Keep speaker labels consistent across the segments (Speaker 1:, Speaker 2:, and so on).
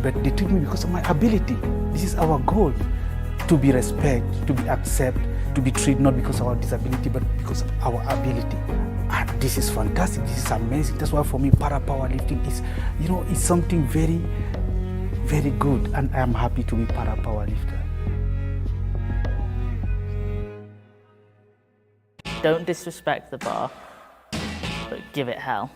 Speaker 1: but they treat me because of my ability. This is our goal, to be respected, to be accepted, to be treated not because of our disability, but because of our ability. And this is fantastic, this is amazing. That's why for me, para-powerlifting is, it's something very, very good, and I am happy to be para-powerlifter.
Speaker 2: Don't disrespect the bar, but give it hell.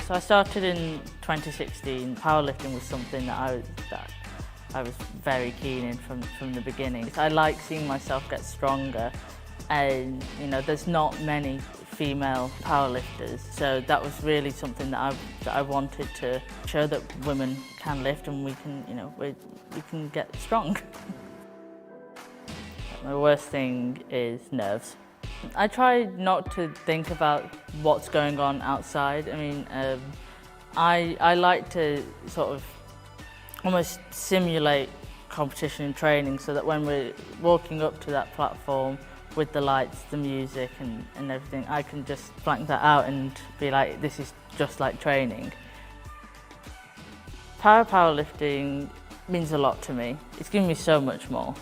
Speaker 2: So I started in 2016. Powerlifting was something that I was very keen in from the beginning. I like seeing myself get stronger, and there's not many female powerlifters, so that was really something that I wanted to show, that women can lift and we can get strong. My worst thing is nerves. I try not to think about what's going on outside. I mean, I like to sort of almost simulate competition and training, so that when we're walking up to that platform with the lights, the music and everything, I can just blank that out and be like, this is just like training. Powerlifting means a lot to me. It's given me so much more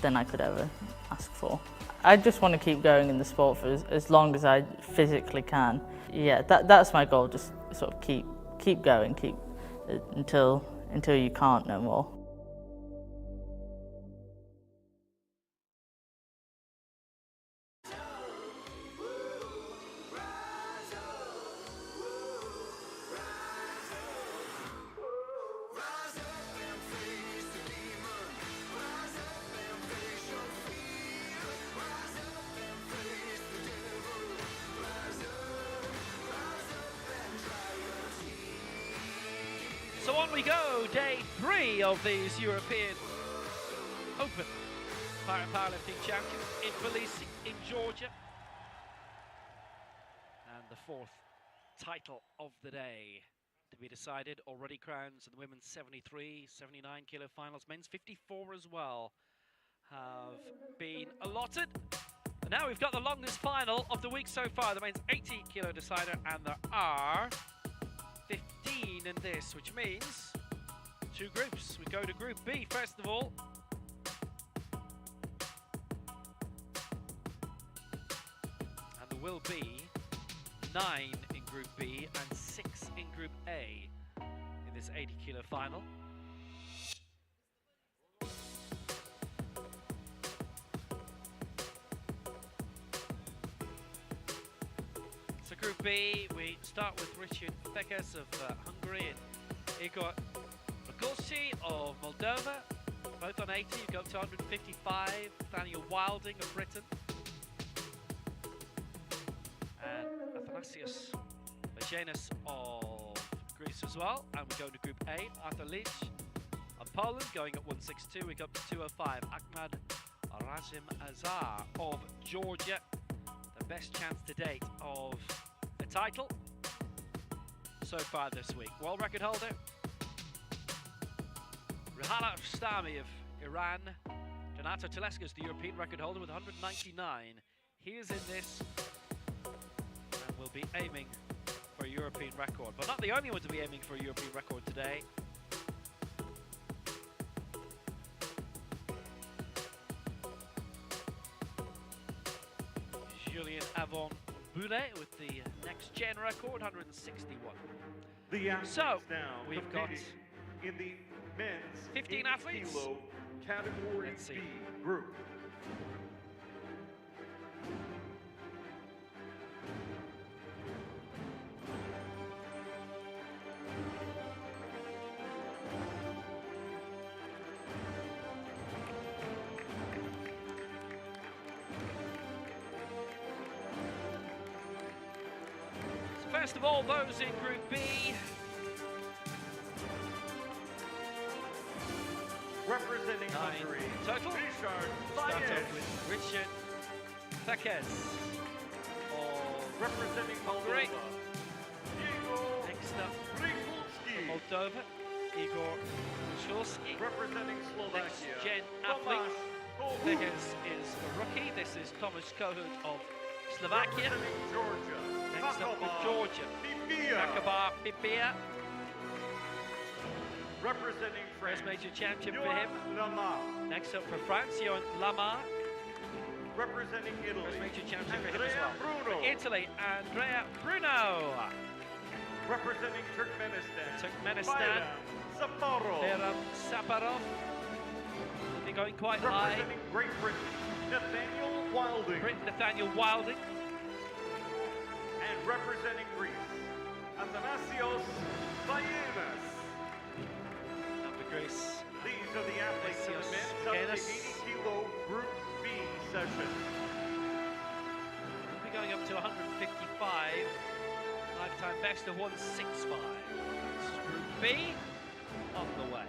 Speaker 2: than I could ever ask for. I just want to keep going in the sport for as long as I physically can. Yeah, that's my goal, just sort of keep going, until you can't no more.
Speaker 3: So on we go, day 3 of these European Open Paralympic Champions in Tbilisi, in Georgia. And the 4th title of the day to be decided. Already crowns in the women's 73, 79 kilo finals. Men's 54 as well have been allotted. And now we've got the longest final of the week so far, the men's 80 kilo decider, and there are 15 in this, which means 2 groups. We go to Group B first of all. And there will be 9 in Group B and 6 in Group A in this 80 kilo final. So Group B, we start with Richard Fekes of Hungary and Igor Rogulski of Moldova, both on 80. You go up to 155. Daniel Wilding of Britain, and Athanasios Vagenas of Greece as well. And we go to Group A, Arthur Lich of Poland, going at 162. We go up to 205. Ahmad Razim Azar of Georgia, the best chance to date of the title so far this week. World record holder Rihala Stami of Iran. Donato Telesco is the European record holder with 199. He is in this and will be aiming for a European record, but not the only one to be aiming for a European record today. Julien Avon Boulet with the next gen record, 161. So we've got
Speaker 4: in the men's
Speaker 3: 15 athletes.
Speaker 4: Kilo category B group.
Speaker 3: First of all, those in Group B.
Speaker 4: Representing
Speaker 3: 9
Speaker 4: Hungary,
Speaker 3: total.
Speaker 4: Richard
Speaker 3: Start
Speaker 4: Fekes.
Speaker 3: off with Richard Fekes of
Speaker 4: Representing
Speaker 3: Hungary.
Speaker 4: Moldova, Igor
Speaker 3: Next up,
Speaker 4: Rogulski.
Speaker 3: Moldova, Igor Rogulski.
Speaker 4: Representing
Speaker 3: Next
Speaker 4: Slovakia,
Speaker 3: gen
Speaker 4: Tomáš
Speaker 3: athlete.
Speaker 4: Kohut.
Speaker 3: Fekes is a rookie. This is Tomáš Kohut of Slovakia.
Speaker 4: Representing Georgia,
Speaker 3: Next up with
Speaker 4: Kakaba
Speaker 3: Georgia,
Speaker 4: Pipia.
Speaker 3: Kakaba Pipia.
Speaker 4: representing France.
Speaker 3: First major championship for
Speaker 4: Johan
Speaker 3: him.
Speaker 4: Lama,
Speaker 3: Next up for France, Johan Lama.
Speaker 4: representing Italy.
Speaker 3: First major championship for him as
Speaker 4: Andrea
Speaker 3: well.
Speaker 4: Bruno,
Speaker 3: For Italy, Andrea Bruno.
Speaker 4: representing Turkmenistan.
Speaker 3: Turkmenistan,
Speaker 4: Bayram Saparov,
Speaker 3: Bayram Saparov. Will be going quite high.
Speaker 4: representing Great Britain. Nathaniel Wilding,
Speaker 3: Britain, Nathaniel Wilding.
Speaker 4: and representing Greece. Athanasios Vayenas.
Speaker 3: And for Greece,
Speaker 4: These are the athletes in the
Speaker 3: Athanasios
Speaker 4: men's up to
Speaker 3: Vayenas.
Speaker 4: 80 kilo Group B session.
Speaker 3: we'll be going up to 155. Lifetime best of 165. That's Group B on the way.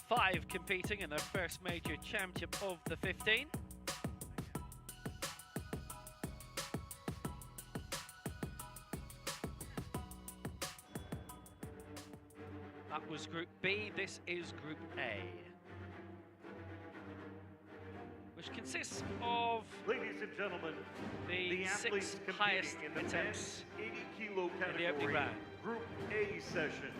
Speaker 3: Five competing in their first major championship of the 15. That was Group B, this is Group A, which consists of
Speaker 4: Ladies and gentlemen,
Speaker 3: the
Speaker 4: the athletes
Speaker 3: six
Speaker 4: competing
Speaker 3: highest
Speaker 4: in the
Speaker 3: attempts.
Speaker 4: men's 80 kilo
Speaker 3: the opening
Speaker 4: category,
Speaker 3: round.
Speaker 4: Group A session.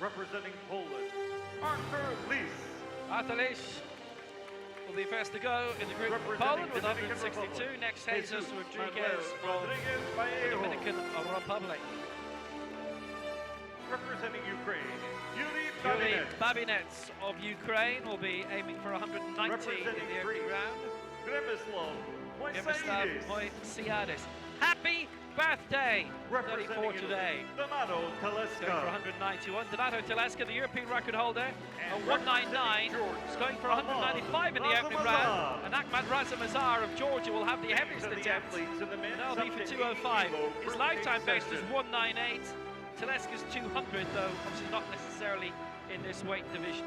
Speaker 4: Representing Poland, Arthur Lis.
Speaker 3: Arthur will be first to go in the group of
Speaker 4: Representing
Speaker 3: Poland with
Speaker 4: Dominican
Speaker 3: 162.
Speaker 4: Republic,
Speaker 3: Next, Jesus
Speaker 4: Jesus
Speaker 3: Rodriguez
Speaker 4: Manuel
Speaker 3: of
Speaker 4: Rodriguez
Speaker 3: the
Speaker 4: Vallejo.
Speaker 3: Dominican Republic.
Speaker 4: Representing Ukraine, Yuri
Speaker 3: Yuri
Speaker 4: Babinets.
Speaker 3: Babinets of Ukraine will be aiming for 190 in
Speaker 4: Representing
Speaker 3: the opening
Speaker 4: Greece,
Speaker 3: round.
Speaker 4: Gremislav
Speaker 3: Yemislav
Speaker 4: Moisaidis.
Speaker 3: Moisiadis. Happy birthday! 34
Speaker 4: Representing
Speaker 3: today.
Speaker 4: Italy, Donato
Speaker 3: Going for
Speaker 4: Telesca.
Speaker 3: 191. Donato Telesca, the European record holder,
Speaker 4: And
Speaker 3: at 199.
Speaker 4: representing
Speaker 3: Is going for
Speaker 4: Georgia,
Speaker 3: 195 in the opening
Speaker 4: Razamazar.
Speaker 3: round. And Ahmad Razamazar of Georgia will have the
Speaker 4: These
Speaker 3: heaviest
Speaker 4: are the
Speaker 3: attempt.
Speaker 4: athletes in the men's
Speaker 3: That'll be
Speaker 4: up
Speaker 3: for
Speaker 4: to
Speaker 3: 205.
Speaker 4: 80 kilo
Speaker 3: His
Speaker 4: Group
Speaker 3: lifetime
Speaker 4: A
Speaker 3: best is
Speaker 4: session.
Speaker 3: 198. Telesca's 200, though, obviously not necessarily in this weight division.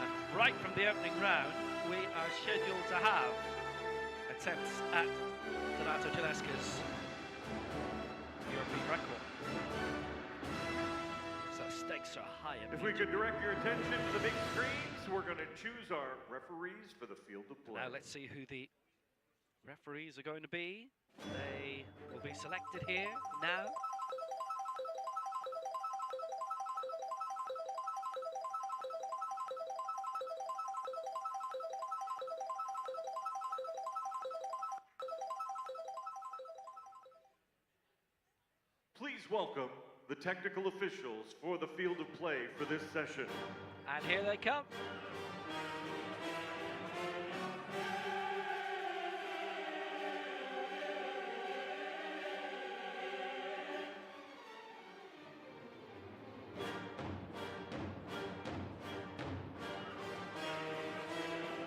Speaker 3: And right from the opening round, we are scheduled to have attempts at Donato Telesca's European record. So stakes are high.
Speaker 4: If we could direct your attention to the big screens, we're going to choose our referees for the field of play.
Speaker 3: Now let's see who the referees are going to be. They will be selected here now.
Speaker 4: Please welcome the technical officials for the field of play for this session.
Speaker 3: And here they come.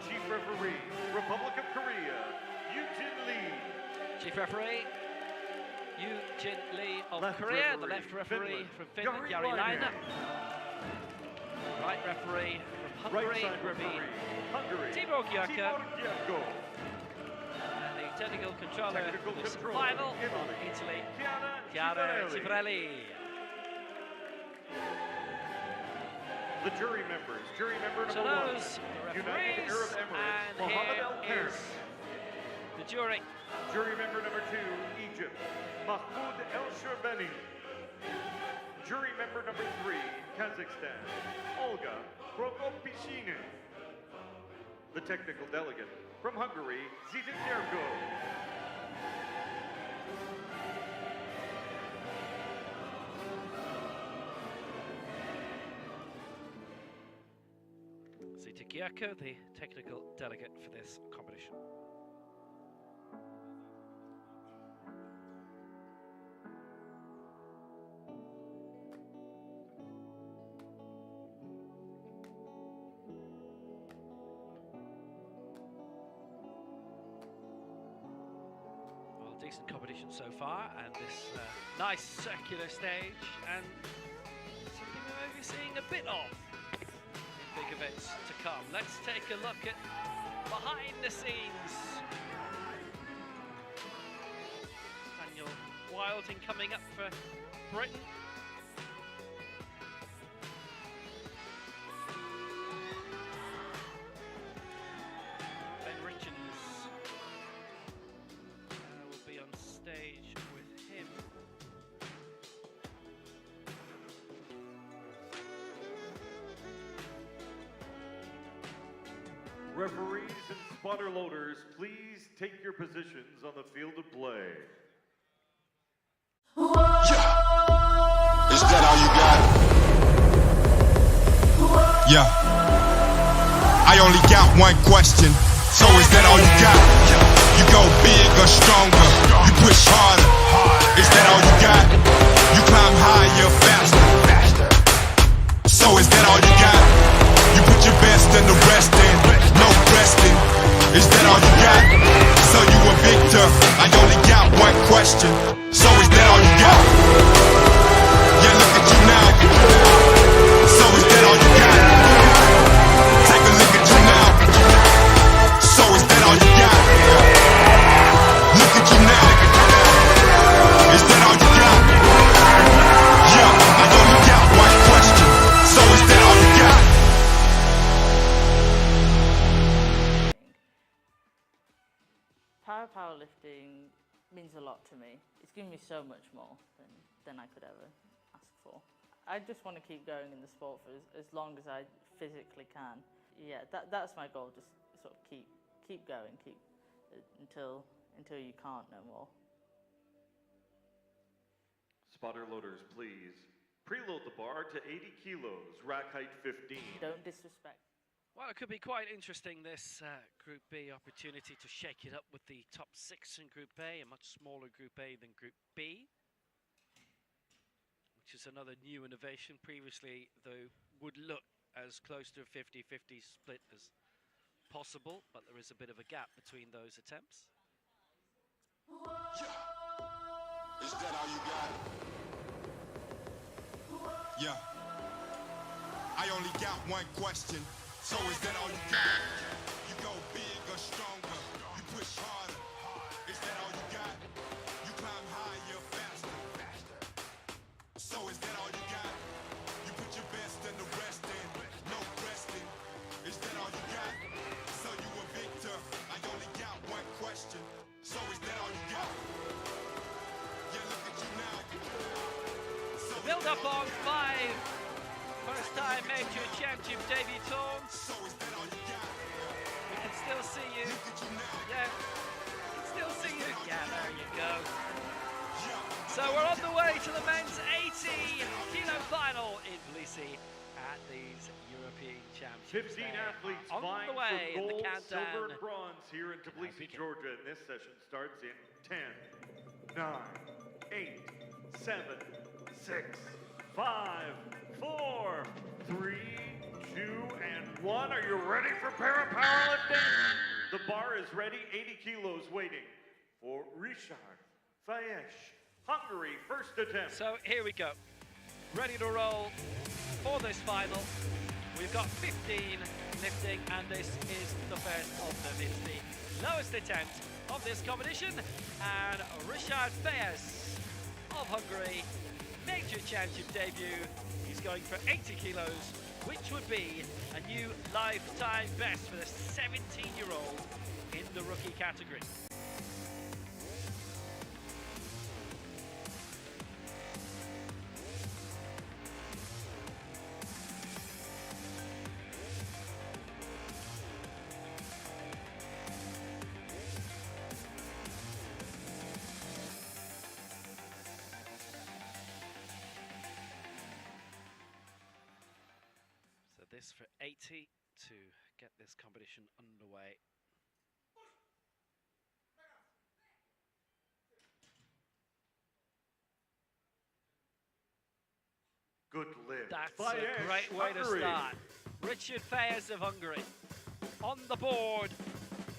Speaker 4: Chief referee, Republic of Korea, Yoo-Jin Lee.
Speaker 3: Chief referee, Yoo-Jin Lee of
Speaker 4: Left
Speaker 3: Korea. The
Speaker 4: referee,
Speaker 3: left referee
Speaker 4: Finland,
Speaker 3: from Finland,
Speaker 4: Jari
Speaker 3: Jari
Speaker 4: Laine.
Speaker 3: Laine. Right referee from
Speaker 4: Right
Speaker 3: Hungary
Speaker 4: side
Speaker 3: will be
Speaker 4: referee, Hungary,
Speaker 3: Tibor Györke.
Speaker 4: Tibor Györke.
Speaker 3: And the technical controller
Speaker 4: Technical
Speaker 3: for this
Speaker 4: controller,
Speaker 3: final,
Speaker 4: Italy,
Speaker 3: Italy,
Speaker 4: Chiara
Speaker 3: Chiara
Speaker 4: Cifarelli.
Speaker 3: Cifarelli.
Speaker 4: The jury members, jury member
Speaker 3: So
Speaker 4: number 1,
Speaker 3: those the
Speaker 4: United
Speaker 3: referees,
Speaker 4: Arab Emirates,
Speaker 3: and
Speaker 4: Mohammed
Speaker 3: here
Speaker 4: Al Khair.
Speaker 3: is the jury.
Speaker 4: Jury member number 2, Egypt, Mahmoud El Sherbeni. Jury member number 3, Kazakhstan, Olga Prokopishina. The technical delegate from Hungary, Zita Gergo.
Speaker 3: Zita Györke, the technical delegate for this competition. decent competition so far, and this nice circular stage, and something we may be seeing a bit of in big events to come. Let's take a look at behind the scenes. Daniel Wilding coming up for Britain. Will be on stage with him.
Speaker 4: Referees and spotter loaders, please take your positions on the field of play.
Speaker 5: Is that all you got? Yeah. I only got one question. So is that all you got? You go big or stronger, you push harder. Is that all you got? You climb higher, faster. So is that all you got? You put your best and the rest in, no resting. Is that all you got? So you a victor, I only got one question. So is that all you got? Yeah, look at you now. So is that all you got? Take a look at you now. So is that all you got? Look at you now. Is that all you got? Yeah, I only got one question. So is that all you got?
Speaker 2: Powerlifting means a lot to me. It's given me so much more than I could ever ask for. I just want to keep going in the sport for as long as I physically can. Yeah, that's my goal. Just sort of keep going, until you can't no more.
Speaker 4: Spotter loaders, please. Preload the bar to 80 kilos, rack height 15.
Speaker 2: Don't disrespect.
Speaker 3: Well, it could be quite interesting, this Group B opportunity to shake it up with the top 6 in Group A, a much smaller Group A than Group B, which is another new innovation. Previously, though, would look as close to a 50-50 split as possible, but there is a bit of a gap between those attempts.
Speaker 5: Is that all you got? Yeah. I only got one question. So is that all you got? You go big or stronger, you push harder. Is that all you got? You climb higher, faster. So is that all you got? You put your best and the rest in, no resting. Is that all you got? So you a victor, I only got one question. So is that all you got? Yeah, look at you now. So
Speaker 3: Build up on 5. First time major championship debutant. We can still see you. Yeah, we can still see you. Yeah, there you go. So we're on the way to the men's 80-kilo final in Tbilisi at these European Championships.
Speaker 4: 15 athletes
Speaker 3: on
Speaker 4: vying
Speaker 3: the way
Speaker 4: for
Speaker 3: in the
Speaker 4: gold,
Speaker 3: countdown.
Speaker 4: silver, and bronze here in Tbilisi, Georgia. And this session starts in 10, 9, 8, 7, 6, 5, 4, 3, 2, and 1. Are you ready for para-powerlifting? The bar is ready, 80 kilos waiting for Richard Fayesh, Hungary, first attempt.
Speaker 3: So here we go. Ready to roll for this final. We've got 15 lifting, and this is the first of them. It's the lowest attempt of this competition, and Richard Fayesh of Hungary, major championship debut. He's going for 80 kilos, which would be a new lifetime best for the 17-year-old in the rookie category. This for 80 to get this competition underway.
Speaker 4: Good lift.
Speaker 3: That's
Speaker 4: Fayesh,
Speaker 3: a great way
Speaker 4: Hungary.
Speaker 3: to start. Richard Fayesh of Hungary on the board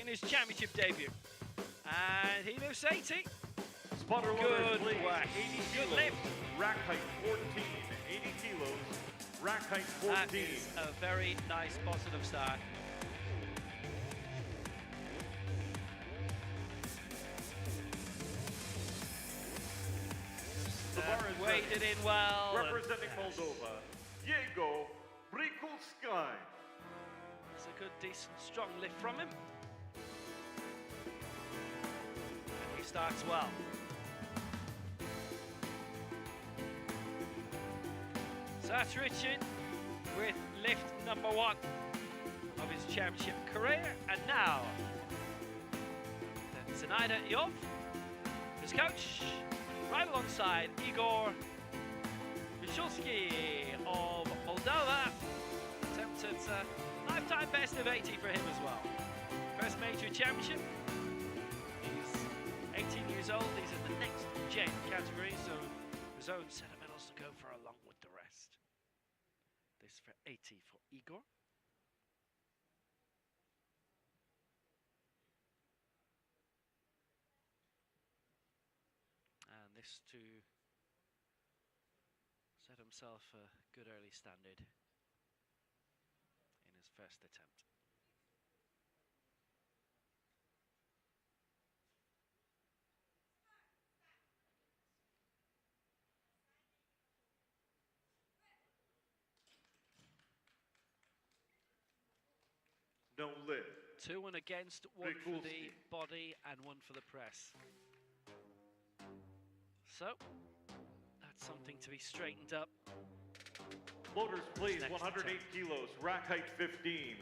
Speaker 3: in his championship debut. And he lifts 80.
Speaker 4: Spotter
Speaker 3: Good
Speaker 4: loaders, please.
Speaker 3: work.
Speaker 4: 80
Speaker 3: Good
Speaker 4: kilos.
Speaker 3: lift.
Speaker 4: Rack height 14. 80 kilos. Rack height 14.
Speaker 3: That is a very nice positive start.
Speaker 4: The bar is
Speaker 3: Weighted
Speaker 4: ready.
Speaker 3: in well.
Speaker 4: Representing Moldova, Diego Brikulski.
Speaker 3: It's a good, decent, strong lift from him. And he starts well. So that's Richard with lift number 1 of his championship career. And now, Zenaida Yov, his coach, right alongside Igor Brikulski of Moldova. Attempted a lifetime best of 80 for him as well. First major championship. He's 18 years old. He's in the next gen category, so his own set of medals to go for along with the rest. This for 80 for Igor. And this to set himself a good early standard in his first attempt.
Speaker 4: No lift.
Speaker 3: 2 and against, 1 for the
Speaker 4: Brikulski.
Speaker 3: body and 1 for the press. So, that's something to be straightened up.
Speaker 4: Loaders, please.
Speaker 3: Next
Speaker 4: 108
Speaker 3: attempt.
Speaker 4: kilos. Rack height 15.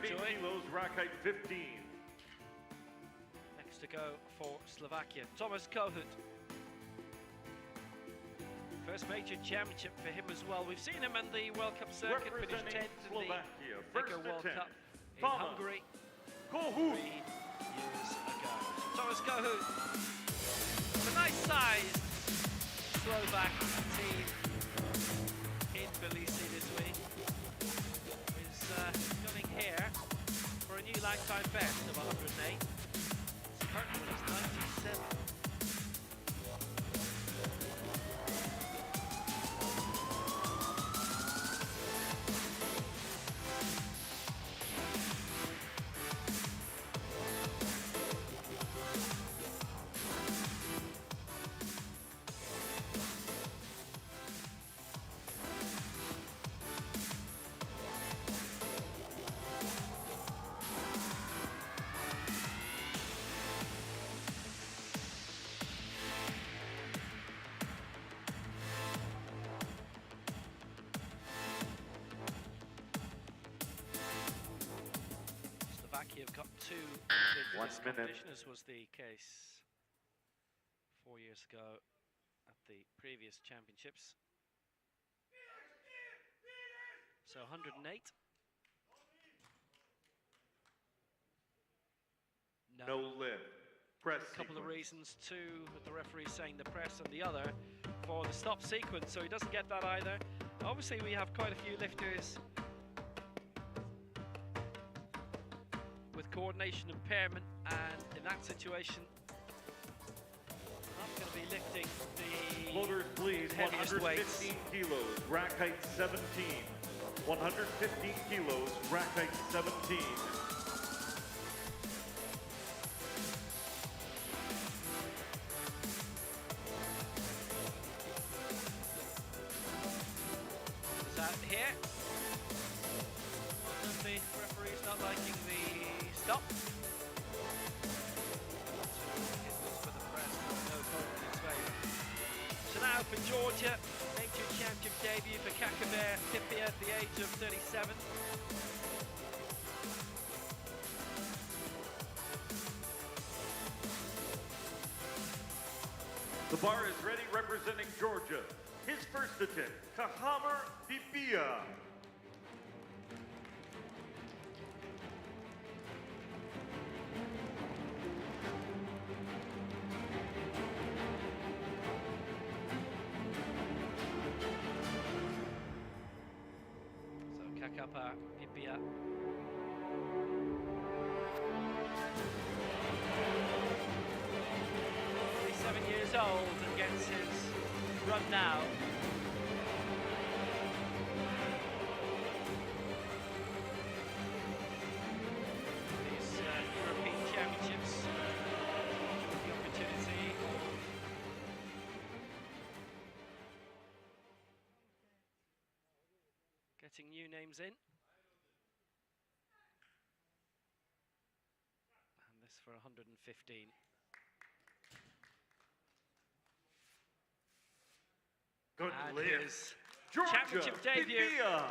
Speaker 3: Joy.
Speaker 4: Kilos, rack height 15.
Speaker 3: Next to go for Slovakia, Thomas Kohut. First major championship for him as well. We've seen him in the World Cup circuit, finished 10th in
Speaker 4: Slovakia,
Speaker 3: the
Speaker 4: first
Speaker 3: bigger World
Speaker 4: attempt.
Speaker 3: Cup in
Speaker 4: Thomas
Speaker 3: Hungary
Speaker 4: Kohut.
Speaker 3: 3 years ago. Thomas Kohut, it's a nice sized Slovak team in Tbilisi this week. Is coming here for a new lifetime best of 108. His current one is 97. Slovakia have got 2 into
Speaker 4: 1
Speaker 3: this
Speaker 4: minute.
Speaker 3: competition, as was the case 4 years ago at the previous championships. So 108.
Speaker 4: No lift. Press
Speaker 3: A couple of
Speaker 4: sequence.
Speaker 3: reasons. 2, with the referee saying the press, and the other for the stop sequence, so he doesn't get that either. Obviously, we have quite a few lifters with coordination impairment, and in that situation, I'm going to be lifting the
Speaker 4: Loaders, please.
Speaker 3: heaviest
Speaker 4: 115
Speaker 3: weights.
Speaker 4: kilos. Rack height 17. 115 kilos. Rack height 17.
Speaker 3: Is that here? One of the referees not liking the stop. It was for the press, no point in its favour. So now for Georgia, major championship debut for Kakabir Pipia at the age of 37.
Speaker 4: The bar is ready, representing Georgia. his first attempt to hammer Bibia.
Speaker 3: So Kakapa Bibia. 7 years old and gets his run now. These European Championships, the opportunity. Getting new names in. And this for 115.
Speaker 4: Good
Speaker 3: And
Speaker 4: lift.
Speaker 3: his
Speaker 4: Georgia
Speaker 3: championship debut
Speaker 4: Bibia.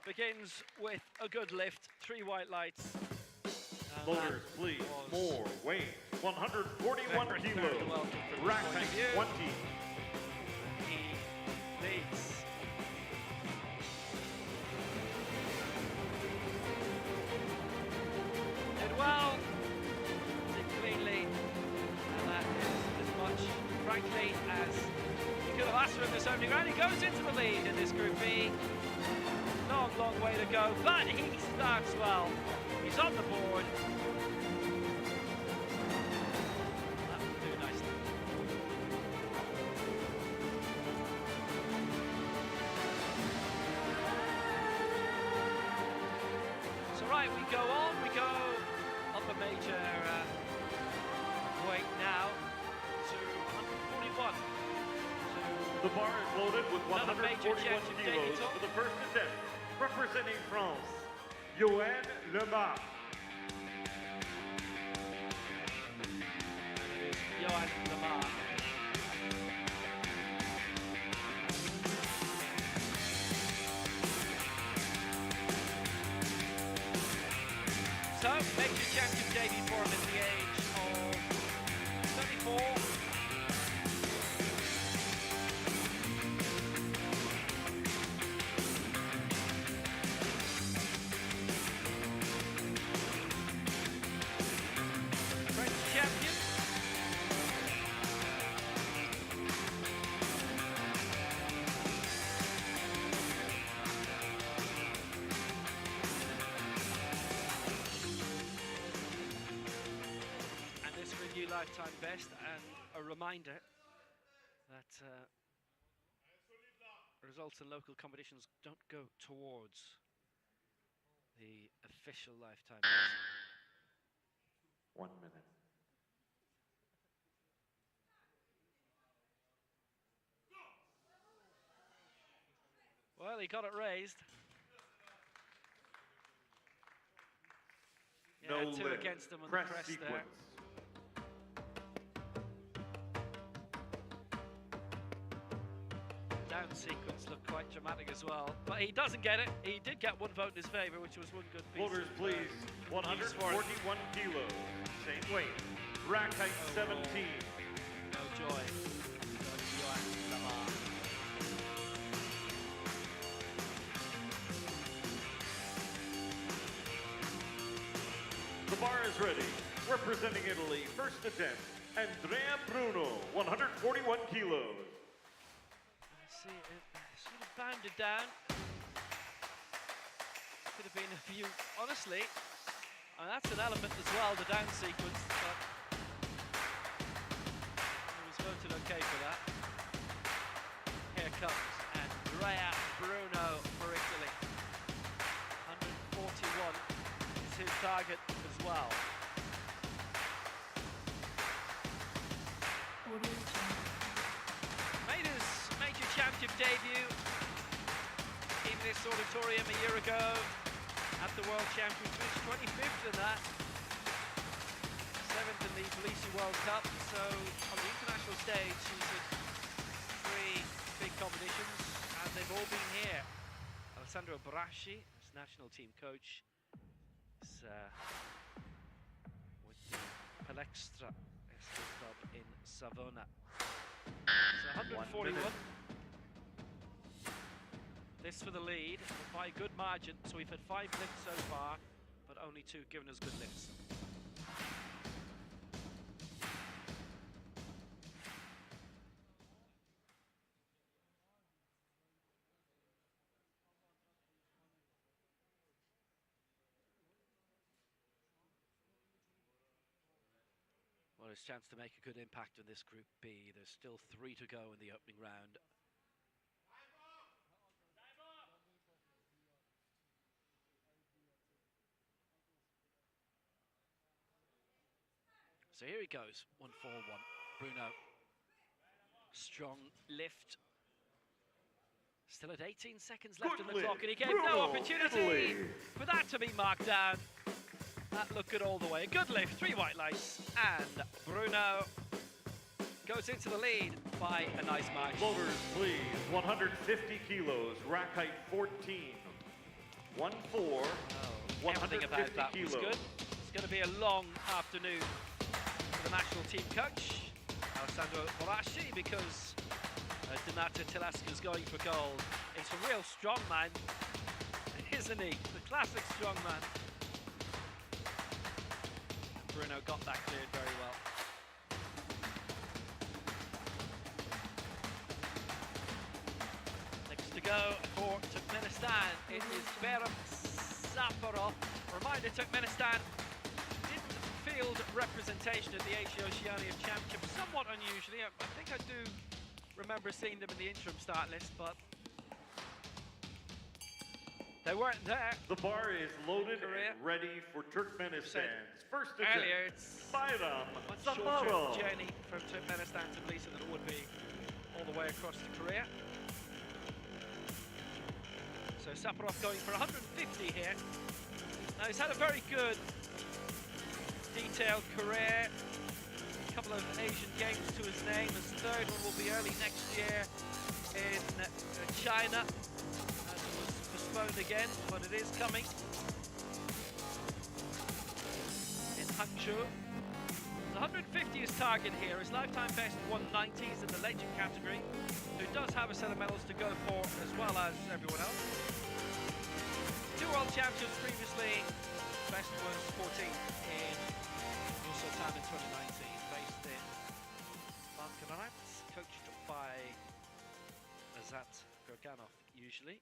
Speaker 3: begins with a good lift, 3 white lights. And
Speaker 4: Voters,
Speaker 3: that
Speaker 4: please,
Speaker 3: was
Speaker 4: more weight. 141
Speaker 3: very,
Speaker 4: kilos.
Speaker 3: very welcome from his
Speaker 4: Rack
Speaker 3: point of
Speaker 4: height
Speaker 3: view.
Speaker 4: 20.
Speaker 3: He leads. Did well, did cleanly, and that is as much, frankly, as you could have asked for in this opening round. He goes into the lead in this Group B. Long, long way to go, but he starts well. He's on the board. That will do nicely. So right, we go on, we go up a major weight now to 141.
Speaker 4: The bar is loaded with
Speaker 3: Another major
Speaker 4: 141
Speaker 3: championship
Speaker 4: kilos
Speaker 3: debut.
Speaker 4: for the first attempt. Representing France, Johan Lemar.
Speaker 3: Johan Lemar. So, major championship debut for him at the age of 34. Champion. And this for a new lifetime best, and a reminder that results in local competitions don't go towards the official lifetime best.
Speaker 4: 1 minute.
Speaker 3: Well, he got it raised. Yeah,
Speaker 4: No
Speaker 3: 2
Speaker 4: limit.
Speaker 3: against him on
Speaker 4: Press
Speaker 3: the press
Speaker 4: sequence.
Speaker 3: there. Down sequence looked quite dramatic as well, but he doesn't get it. He did get 1 vote in his favour, which was 1 good piece.
Speaker 4: Voters,
Speaker 3: of,
Speaker 4: please.
Speaker 3: news for him.
Speaker 4: 141 kilos. Same weight. Rack height 17.
Speaker 3: No joy. Johan Lemar.
Speaker 4: The bar is ready. Representing Italy, first attempt, Andrea Bruno, 141 kilos.
Speaker 3: See, it sort of bounded down. Could have been a few, honestly. And that's an element as well, the down sequence, but he was voted okay for that. Here comes Andrea Bruno for Italy. 141 is his target as well. Made his major championship debut in this auditorium a year ago at the World Championships, 25th in that, 7th in the Tbilisi World Cup. So on the international stage, he's at 3 big competitions, and they've all been here. Alessandro Braschi, his national team coach, is with the Palestra club in Savona. So 141. This for the lead by a good margin. So we've had 5 lifts so far, but only 2 giving us good lifts. Well, his chance to make a good impact in this Group B. There's still 3 to go in the opening round. So here he goes, 1-4-1. Bruno. Strong lift. Still at 18 seconds left on the clock, and he gave no opportunity for that to be marked down. That looked good all the way. A good lift, 3 white lights, and Bruno goes into the lead by a nice margin.
Speaker 4: Floaters, please. 150 kilos, rack height 14. 1-4,
Speaker 3: Everything
Speaker 4: 150
Speaker 3: about that
Speaker 4: kilos.
Speaker 3: was good. It's going to be a long afternoon for the national team coach, Alessandro Borashi, because Donato Telaska's going for gold. He's a real strongman, isn't he? The classic strongman. Bruno got that cleared very well. Next to go for Turkmenistan, it is Beram Safarov. Reminder, Turkmenistan didn't field representation at the Asia Oceania Championship, somewhat unusually. I think I do remember seeing them in the interim start list, but they weren't there.
Speaker 4: The bar is loaded
Speaker 3: Korea.
Speaker 4: and ready for Turkmenistan's first
Speaker 3: Earlier,
Speaker 4: attempt.
Speaker 3: it's
Speaker 4: Bayram
Speaker 3: much
Speaker 4: Safarov.
Speaker 3: shorter journey from Turkmenistan to Tbilisi than it would be all the way across to Korea. So Safarov going for 150 here. Now he's had a very good detailed career. A couple of Asian games to his name. His third one will be early next year in China. And it was postponed again, but it is coming in Hangzhou. The 150 is target here. His lifetime best 190 is in the legend category. So he does have a set of medals to go for, as well as everyone else. 2 world champions previously. Best was 14 in Nur-Sultan in 2019, based in Malkanarat, coached by Azat Gerganov usually.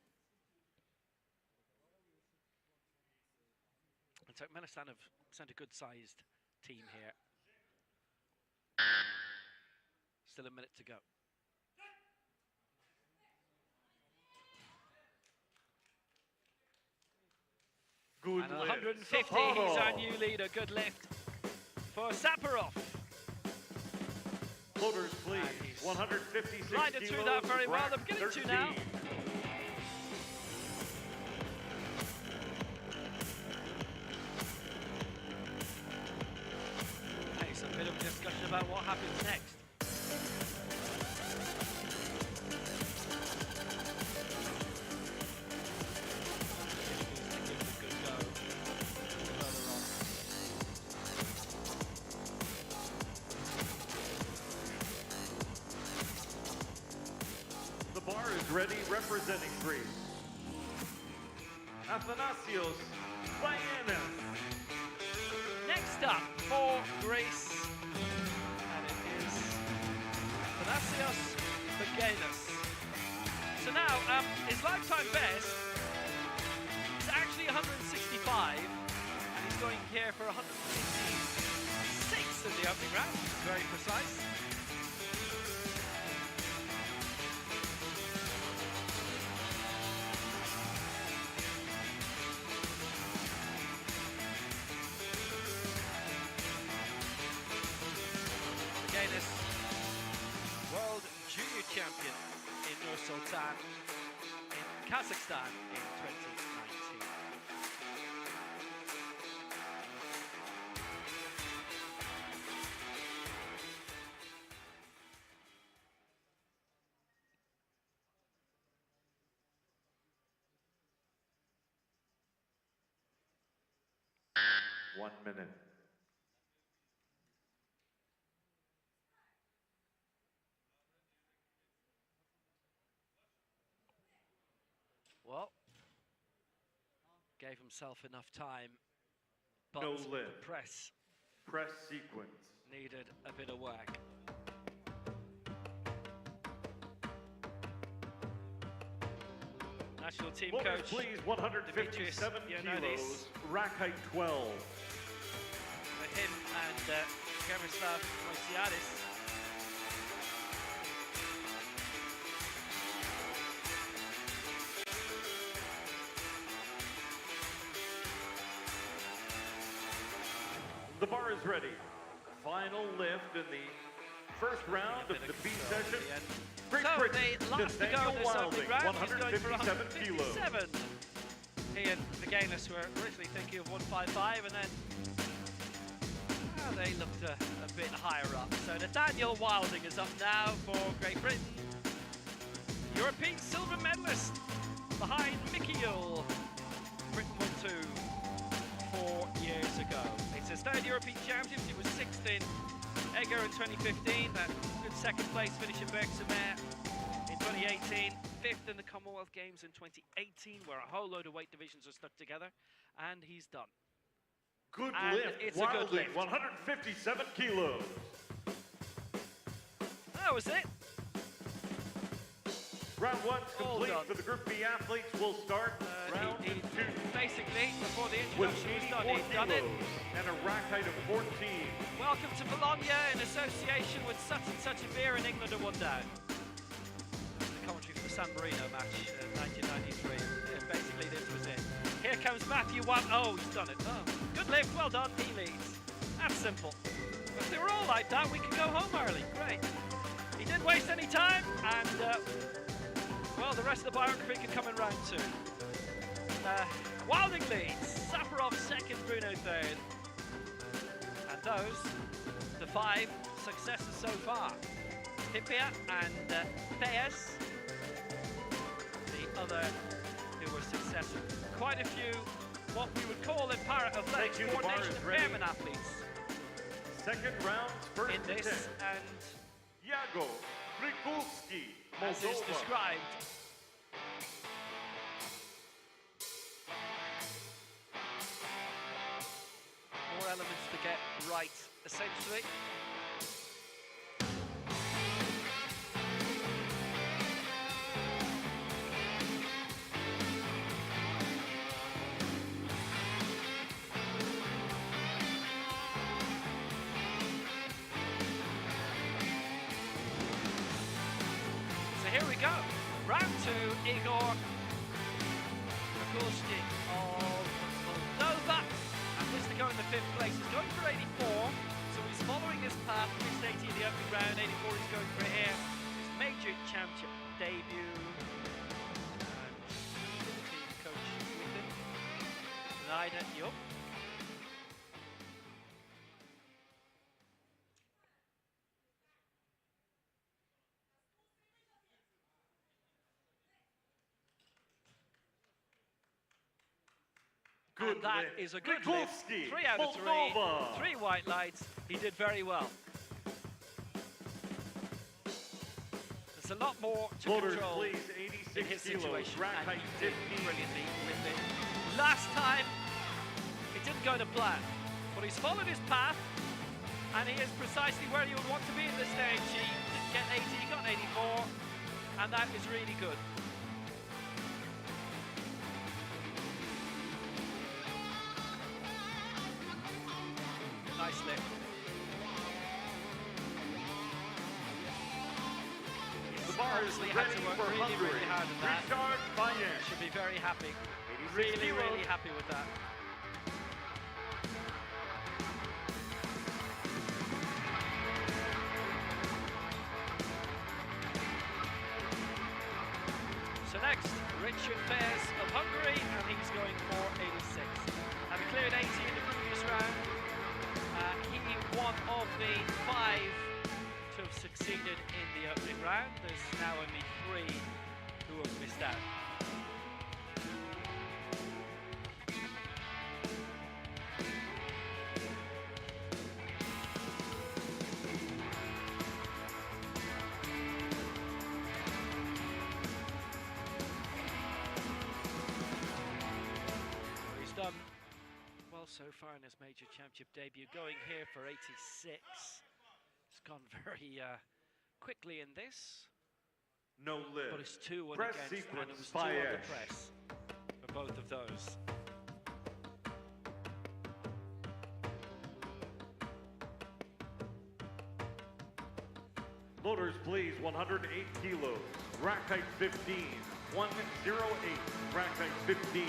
Speaker 3: And Turkmenistan have sent a good-sized team here. Still a minute to go.
Speaker 4: Good
Speaker 3: And
Speaker 4: lift.
Speaker 3: 150, he's
Speaker 4: Safarov.
Speaker 3: our new leader. Good lift for Safarov.
Speaker 4: Floaters, please.
Speaker 3: And he's
Speaker 4: 156
Speaker 3: glided
Speaker 4: kilos,
Speaker 3: through that very well.
Speaker 4: rack
Speaker 3: They're beginning to now.
Speaker 4: 13.
Speaker 3: Hey, so a bit of a discussion about what happens next.
Speaker 4: The bar is ready, representing Greece. Athanasios Bayanis.
Speaker 3: Next up for Greece, and it is Athanasios Bayanis. So now, his lifetime best is actually 165, and he's going here for 156 in the opening round, which is very precise. Bayanis, world junior champion in Nur-Sultan in Kazakhstan in 2019.
Speaker 4: One minute.
Speaker 3: Well, gave himself enough time, but
Speaker 4: No
Speaker 3: the
Speaker 4: lift.
Speaker 3: press
Speaker 4: Press sequence.
Speaker 3: needed a bit of work. National team
Speaker 4: Floaters,
Speaker 3: coach
Speaker 4: please, 157
Speaker 3: Demetrius
Speaker 4: kilos, rack height 12.
Speaker 3: for him and Kemislav Moisiadis.
Speaker 4: The bar is ready. Final lift in the first round of the B session. Great
Speaker 3: So
Speaker 4: Britain,
Speaker 3: the last to go
Speaker 4: Nathaniel
Speaker 3: in this opening
Speaker 4: Wilding,
Speaker 3: round, he's going for
Speaker 4: 157 kilos.
Speaker 3: 157. He and the Gaelists were originally thinking of 155, and then they looked a bit higher up. So Nathaniel Wilding is up now for Great Britain. European silver medalist behind Mickey Yule. Britain won 4 years ago. It's his third European Championships. He was 6th in Egger in 2015. That good second place finish in Bergsamere in 2018. 5th in the Commonwealth Games in 2018, where a whole load of weight divisions are stuck together. And he's done.
Speaker 4: Good
Speaker 3: And
Speaker 4: lift,
Speaker 3: it's a good
Speaker 4: Wilding,
Speaker 3: lift.
Speaker 4: 157 kilos.
Speaker 3: That was it.
Speaker 4: Round one's
Speaker 3: All
Speaker 4: complete
Speaker 3: done.
Speaker 4: for the Group B athletes. Will start round
Speaker 3: He
Speaker 4: two
Speaker 3: basically, before the
Speaker 4: with
Speaker 3: introduction was done,
Speaker 4: 84
Speaker 3: he'd done it.
Speaker 4: kilos and a rack height of 14.
Speaker 3: Welcome to Bologna in association with such and such a beer in England are one down. The commentary for the San Marino match in 1993. Yeah, basically this was it. Here comes Matthew Wan. Oh, he's done it. Oh, good lift, well done, he leads. That's simple. If they were all like that, we could go home early. Great. He didn't waste any time, and well, the rest of the biography could come in round two. Wilding leads, Safarov second, Bruno third. And those, the 5 successes so far. Pipia and Payas, the other who were successful. Quite a few, what we would call in para-athletics,
Speaker 4: Thank you, the bar
Speaker 3: coordination
Speaker 4: is ready.
Speaker 3: impairment athletes
Speaker 4: Second round's first
Speaker 3: in this,
Speaker 4: attempt.
Speaker 3: and
Speaker 4: Yago Prikulski,
Speaker 3: as is
Speaker 4: Moldova.
Speaker 3: described, more elements to get right, essentially. So here we go. Round two, Igor Prikulski of Moldova. And this to go in the 5th place. He's going for 84, so he's following his path. Missed 80 in the opening round, 84 he's going for here. His major championship debut. And team coach with him, Naida Yup.
Speaker 4: Good
Speaker 3: And that
Speaker 4: lift.
Speaker 3: is a good lift.
Speaker 4: Prikulski,
Speaker 3: 3 out of 3.
Speaker 4: Moldova.
Speaker 3: 3 white lights. He did very well. There's a lot more to
Speaker 4: Floaters,
Speaker 3: control
Speaker 4: please,
Speaker 3: in his
Speaker 4: 86 kilos,
Speaker 3: situation,
Speaker 4: rack
Speaker 3: and
Speaker 4: height
Speaker 3: he did
Speaker 4: 15.
Speaker 3: brilliantly with it. Last time, it didn't go to plan, but he's followed his path, and he is precisely where you would want to be at this stage. He didn't get 80, he got 84, and that is really good. Nice lift.
Speaker 4: The bar is
Speaker 3: Obviously had
Speaker 4: ready
Speaker 3: to work
Speaker 4: for
Speaker 3: really,
Speaker 4: Hungary.
Speaker 3: really hard at that.
Speaker 4: Richard Bayen.
Speaker 3: Should be very happy.
Speaker 4: 86
Speaker 3: Really,
Speaker 4: kilos.
Speaker 3: really happy with that. So next, Richard Fairs of Hungary, and he's going for 86. Having cleared 80 in the previous round, he one of the 5 to have succeeded in the opening round. There's now only 3 who have missed out. so far in his major championship debut, going here for 86. It's gone very quickly in this.
Speaker 4: No lid.
Speaker 3: But it's 2-1
Speaker 4: Press
Speaker 3: against, and it
Speaker 4: sequence
Speaker 3: was 2
Speaker 4: by
Speaker 3: on the
Speaker 4: Ash.
Speaker 3: press for both of those.
Speaker 4: Loaders, please, 108 kilos. Rack height 15. 108. Rack height 15.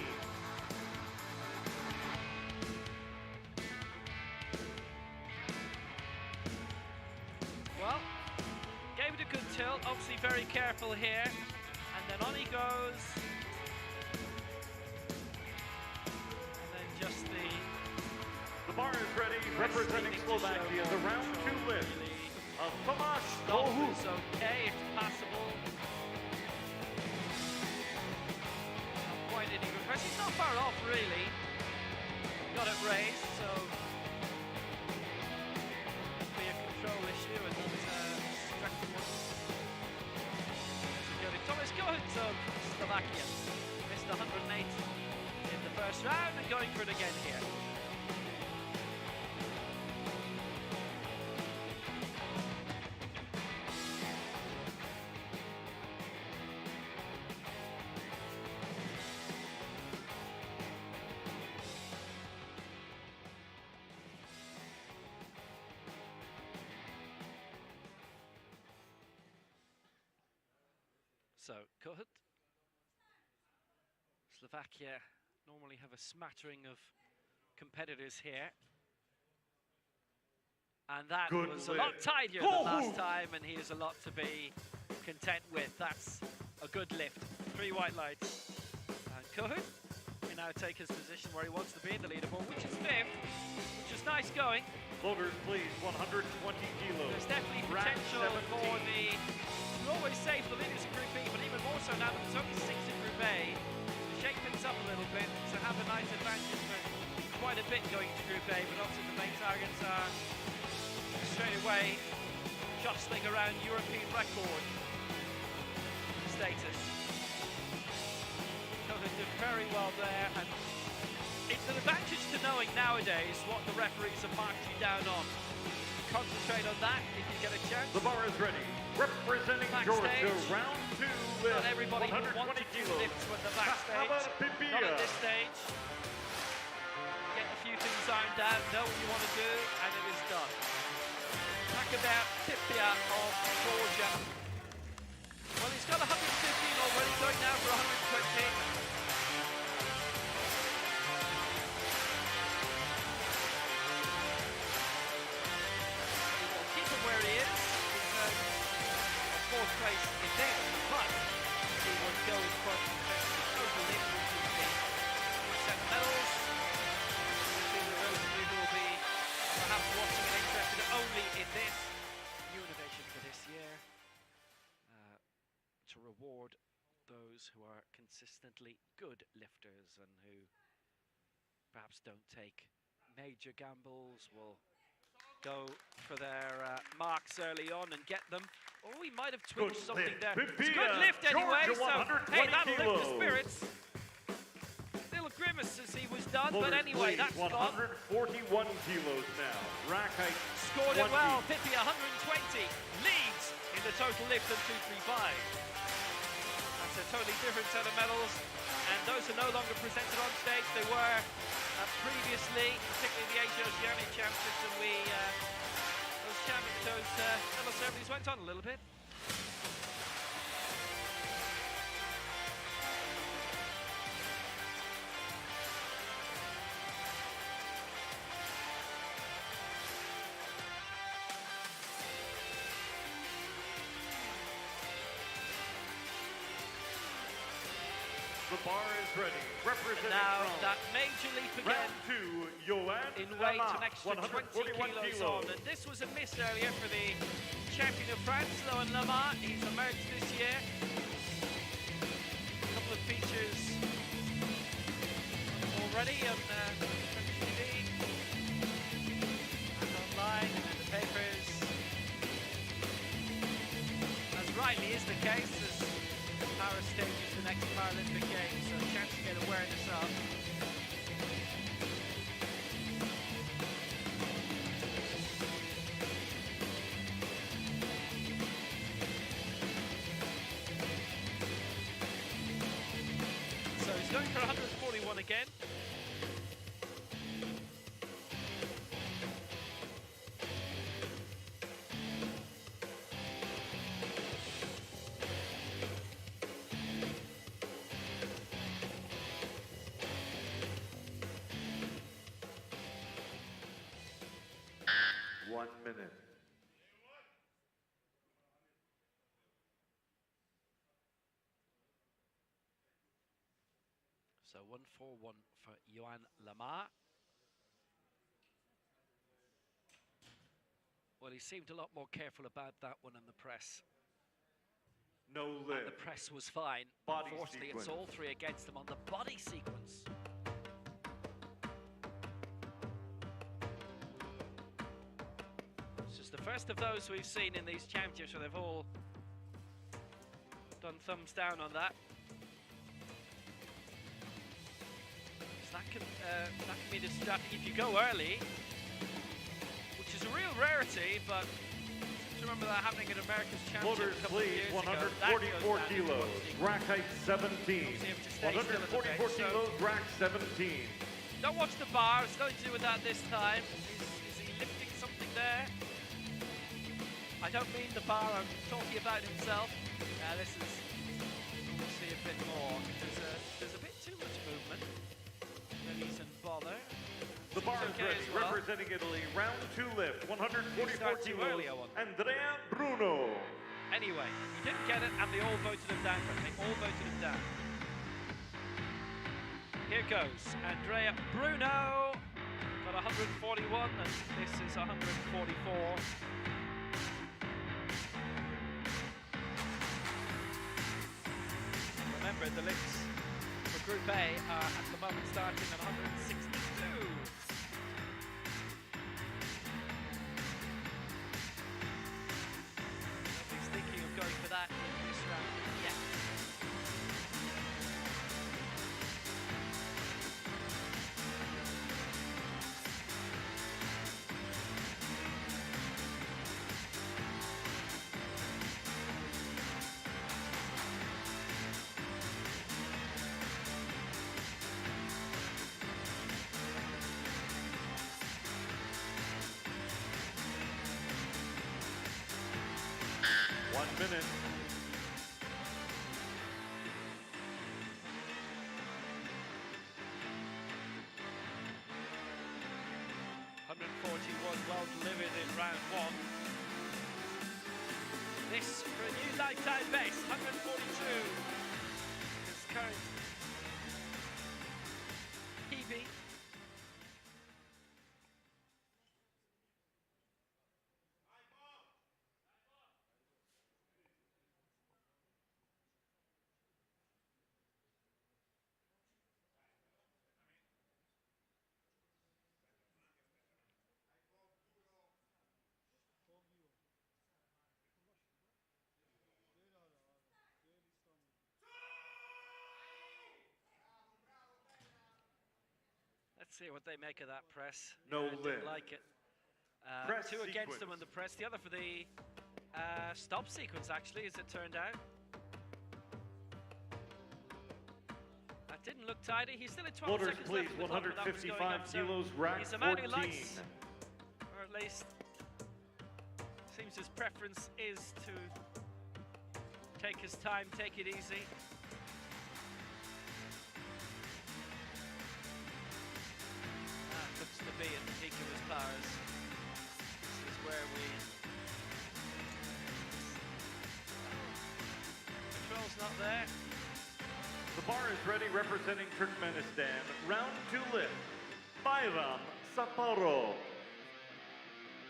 Speaker 3: Well, gave it a good tilt, obviously very careful here. And then on he goes. And then just
Speaker 4: The bar is ready, representing Slovakia, the round 2 lift of Tomáš
Speaker 3: stop
Speaker 4: Kohu.
Speaker 3: is okay, it's passable. Not quite an even press. He's not far off, really. Got it raised, so it'll be a control issue and not distracting one. Tomáš Kohu of Slovakia missed 108 in the first round and going for it again here. So, Kohut. Slovakia normally have a smattering of competitors here. And that
Speaker 4: Good
Speaker 3: was a
Speaker 4: lift.
Speaker 3: lot tidier than last time, and he has a lot to be content with. That's a good lift. 3 white lights. And Kohut can now take his position where he wants to be in the leaderboard, which is 5th, which is nice going.
Speaker 4: Loaders, please, 120 kilos.
Speaker 3: There's definitely
Speaker 4: Rack
Speaker 3: potential
Speaker 4: 17.
Speaker 3: for the... You always say for the leaders in Group B, but even more so now that there's only 6 in Group A, to shake things up a little bit, to have a nice advantage for quite a bit going to Group A, but obviously the main targets are straight away jostling around European record status. Kohut did very well there, and it's an advantage to knowing nowadays what the referees have marked you down on. Concentrate on that if you get a chance.
Speaker 4: The bar is ready. Representing
Speaker 3: Backstage.
Speaker 4: Georgia, round 2 lift.
Speaker 3: Not everybody who
Speaker 4: 120
Speaker 3: wanted to
Speaker 4: kilos.
Speaker 3: lift when they're backstage.
Speaker 4: Paralympic.
Speaker 3: Not at this stage. Get a few things ironed out, know what you want to do, and it is done. Talk about Tipia of Georgia. Well, he's got 115 already, going now for 120. Keep him where he is. He's 4th place in there, but he would go in front in terms of total lift, which is the 7 medals. For those of you who will be perhaps watching and interested only in this new innovation for this year, to reward those who are consistently good lifters and who perhaps don't take major gambles, will go for their marks early on and get them. Oh, he might have twitched
Speaker 4: Good
Speaker 3: something
Speaker 4: lift.
Speaker 3: there. It's a
Speaker 4: Pipia,
Speaker 3: good lift anyway,
Speaker 4: Georgia,
Speaker 3: so hey,
Speaker 4: 120
Speaker 3: that'll lift the
Speaker 4: kilos.
Speaker 3: spirits. Little grimace as he was done, but
Speaker 4: Loaders,
Speaker 3: anyway,
Speaker 4: please,
Speaker 3: that's gone.
Speaker 4: 141 kilos now. Rack height
Speaker 3: Scored it
Speaker 4: 20.
Speaker 3: well. Pipia 120 leads in the total lift of 235. That's a totally different set of medals, and those are no longer presented on stage. They were previously, particularly the Asia Oceania Championships, and those medal ceremonies went on a little bit.
Speaker 4: The bar is ready. Representing
Speaker 3: Now
Speaker 4: from
Speaker 3: that major leap again
Speaker 4: round 2, Johan
Speaker 3: in weight,
Speaker 4: Lama,
Speaker 3: an extra 20
Speaker 4: 141
Speaker 3: kilos on, and this was a miss earlier for the champion of France, Johan Lama. He's emerged this year. A couple of features already on TV and online and in the papers. As rightly is the case, as Paris stages the next Paralympic Games, so a chance to get awareness up. going for 141 again.
Speaker 4: One minute.
Speaker 3: So 141 for Johan Lamar. Well, he seemed a lot more careful about that one on the press.
Speaker 4: No
Speaker 3: And
Speaker 4: lift.
Speaker 3: the press was fine.
Speaker 4: Body
Speaker 3: Unfortunately, it's
Speaker 4: sequence.
Speaker 3: all three against him on the body sequence. It's just the first of those we've seen in these championships where they've all done thumbs down on that. So that can be distracting if you go early, which is a real rarity, but remember that happening at America's Championship
Speaker 4: Floaters,
Speaker 3: a couple of
Speaker 4: please.
Speaker 3: years ago. That
Speaker 4: 144
Speaker 3: goes down
Speaker 4: kilos.
Speaker 3: into one
Speaker 4: Rack height 17.
Speaker 3: Obviously have to stay still at the
Speaker 4: 144
Speaker 3: bench, so-
Speaker 4: kilos. Rack 17.
Speaker 3: Don't watch the bar, it's nothing to do with that this time. Is he lifting something there? I don't mean the bar, I'm talking about himself. This is, we'll see a bit more. There's a bit too much movement. Release and bother.
Speaker 4: The bar is
Speaker 3: okay
Speaker 4: ready,
Speaker 3: as well.
Speaker 4: representing Italy, round 2 lift, 144
Speaker 3: Start too
Speaker 4: kilos,
Speaker 3: early, I wonder.
Speaker 4: Andrea Bruno.
Speaker 3: Anyway, he didn't get it and they all voted him down. They all voted him down. Here goes Andrea Bruno. Got 141 and this is 144. Remember, the lifts for Group A are at the moment starting at 162. Nobody's thinking of going for that in this round yet.
Speaker 4: One minute.
Speaker 3: Well delivered in round 1. This for a new lifetime best, 142. His current PB. Let's see what they make of that press.
Speaker 4: No
Speaker 3: I didn't
Speaker 4: lift.
Speaker 3: like it.
Speaker 4: Press
Speaker 3: Two against
Speaker 4: sequence.
Speaker 3: them on the press. The other for the stop sequence, actually, as it turned out. That didn't look tidy. He's still at 12
Speaker 4: Floaters,
Speaker 3: seconds
Speaker 4: please.
Speaker 3: left. at the clock, but that was going
Speaker 4: 155
Speaker 3: up, so
Speaker 4: kilos. Rack
Speaker 3: he's a man who
Speaker 4: 14.
Speaker 3: likes, or at least seems his preference is to take his time, take it easy. Looks to be at the peak of his powers. This is where we... Control's not there.
Speaker 4: The bar is ready, representing Turkmenistan. Round 2 lift. Bayram Sapporo.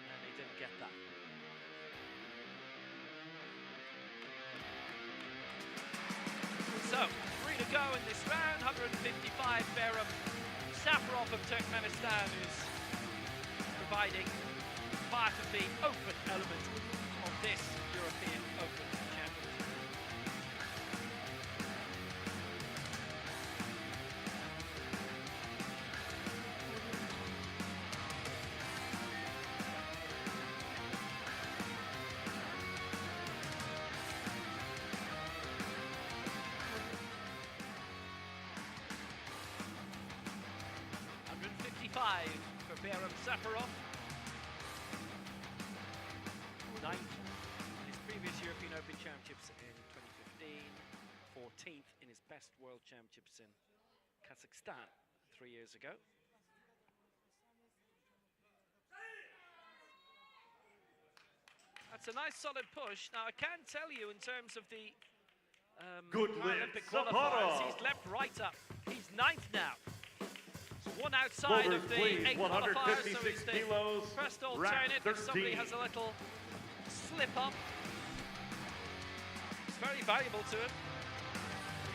Speaker 3: And he didn't get that. So, 3 to go in this round. 155 Bayram Safarov of Turkmenistan, who's providing part of the open element of this European Open Championship. 65 for Behram Safarov. 9th in his previous European Open Championships in 2015. 14th in his best World Championships in Kazakhstan 3 years ago. That's a nice solid push. Now I can tell you in terms of the Paralympic qualifiers, he's left right up. He's 9th now. So one outside of the 8 qualifiers, so he's the first alternate if somebody has a little slip up. It's very valuable to him.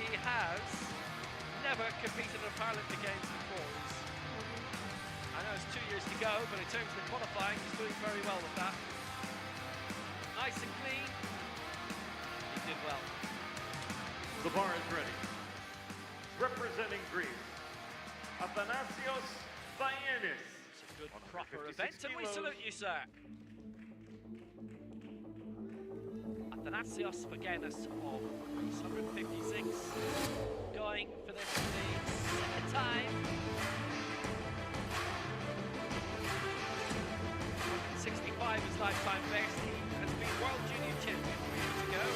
Speaker 3: He has never competed at Paralympic Games before. I know it's 2 years to go, but in terms of the qualifying, he's doing very well with that. Nice and clean. He did well.
Speaker 4: The bar is ready. Representing Greece, Athanasios Vayenis.
Speaker 3: It's a good, proper event, and we salute you, sir. Athanasios Vayenis of 156, going for this for the second time. 65 is lifetime best. He has been World Junior Champion 3 years ago.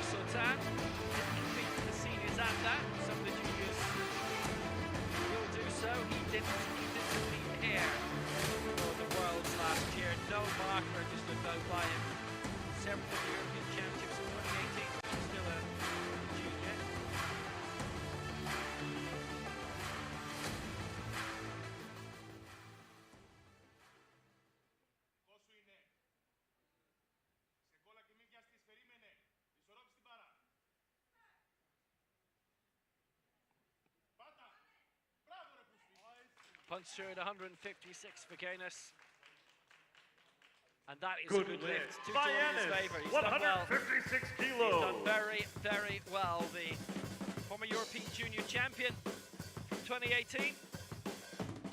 Speaker 3: Sultan didn't compete for the seniors and that. Some of the juniors will do so. He didn't compete here for the Worlds last year. No mark registered though by him. 7th of the European Championships in 2018. Still a junior. Punch through at 156 for Vayenis. And that is a good lift. 2 to 1 in his favour. He's done well.
Speaker 4: 156 kilos.
Speaker 3: He's done very, very well. The former European Junior Champion from 2018.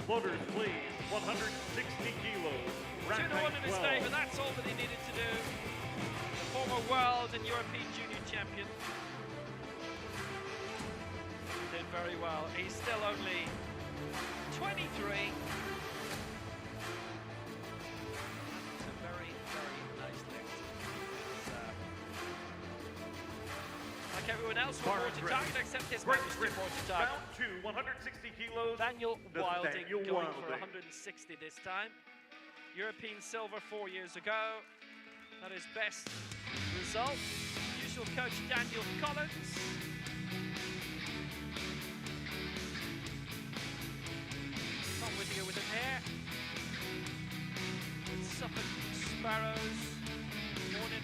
Speaker 4: Floaters, please. 160 kilos.
Speaker 3: 2 to 1 in his favour. That's all that he needed to do. The former World and European Junior Champion did very well. He's still only 23. It's a very, very nice lift. Like everyone else, we're more to target, except his man is more to target.
Speaker 4: Round 2, 160 kilos.
Speaker 3: Daniel Wilding going for 160 this time. European silver 4 years ago. That is best result. Usual coach Daniel Collins. Not with you with him here. With Suffolk Sparrows, born in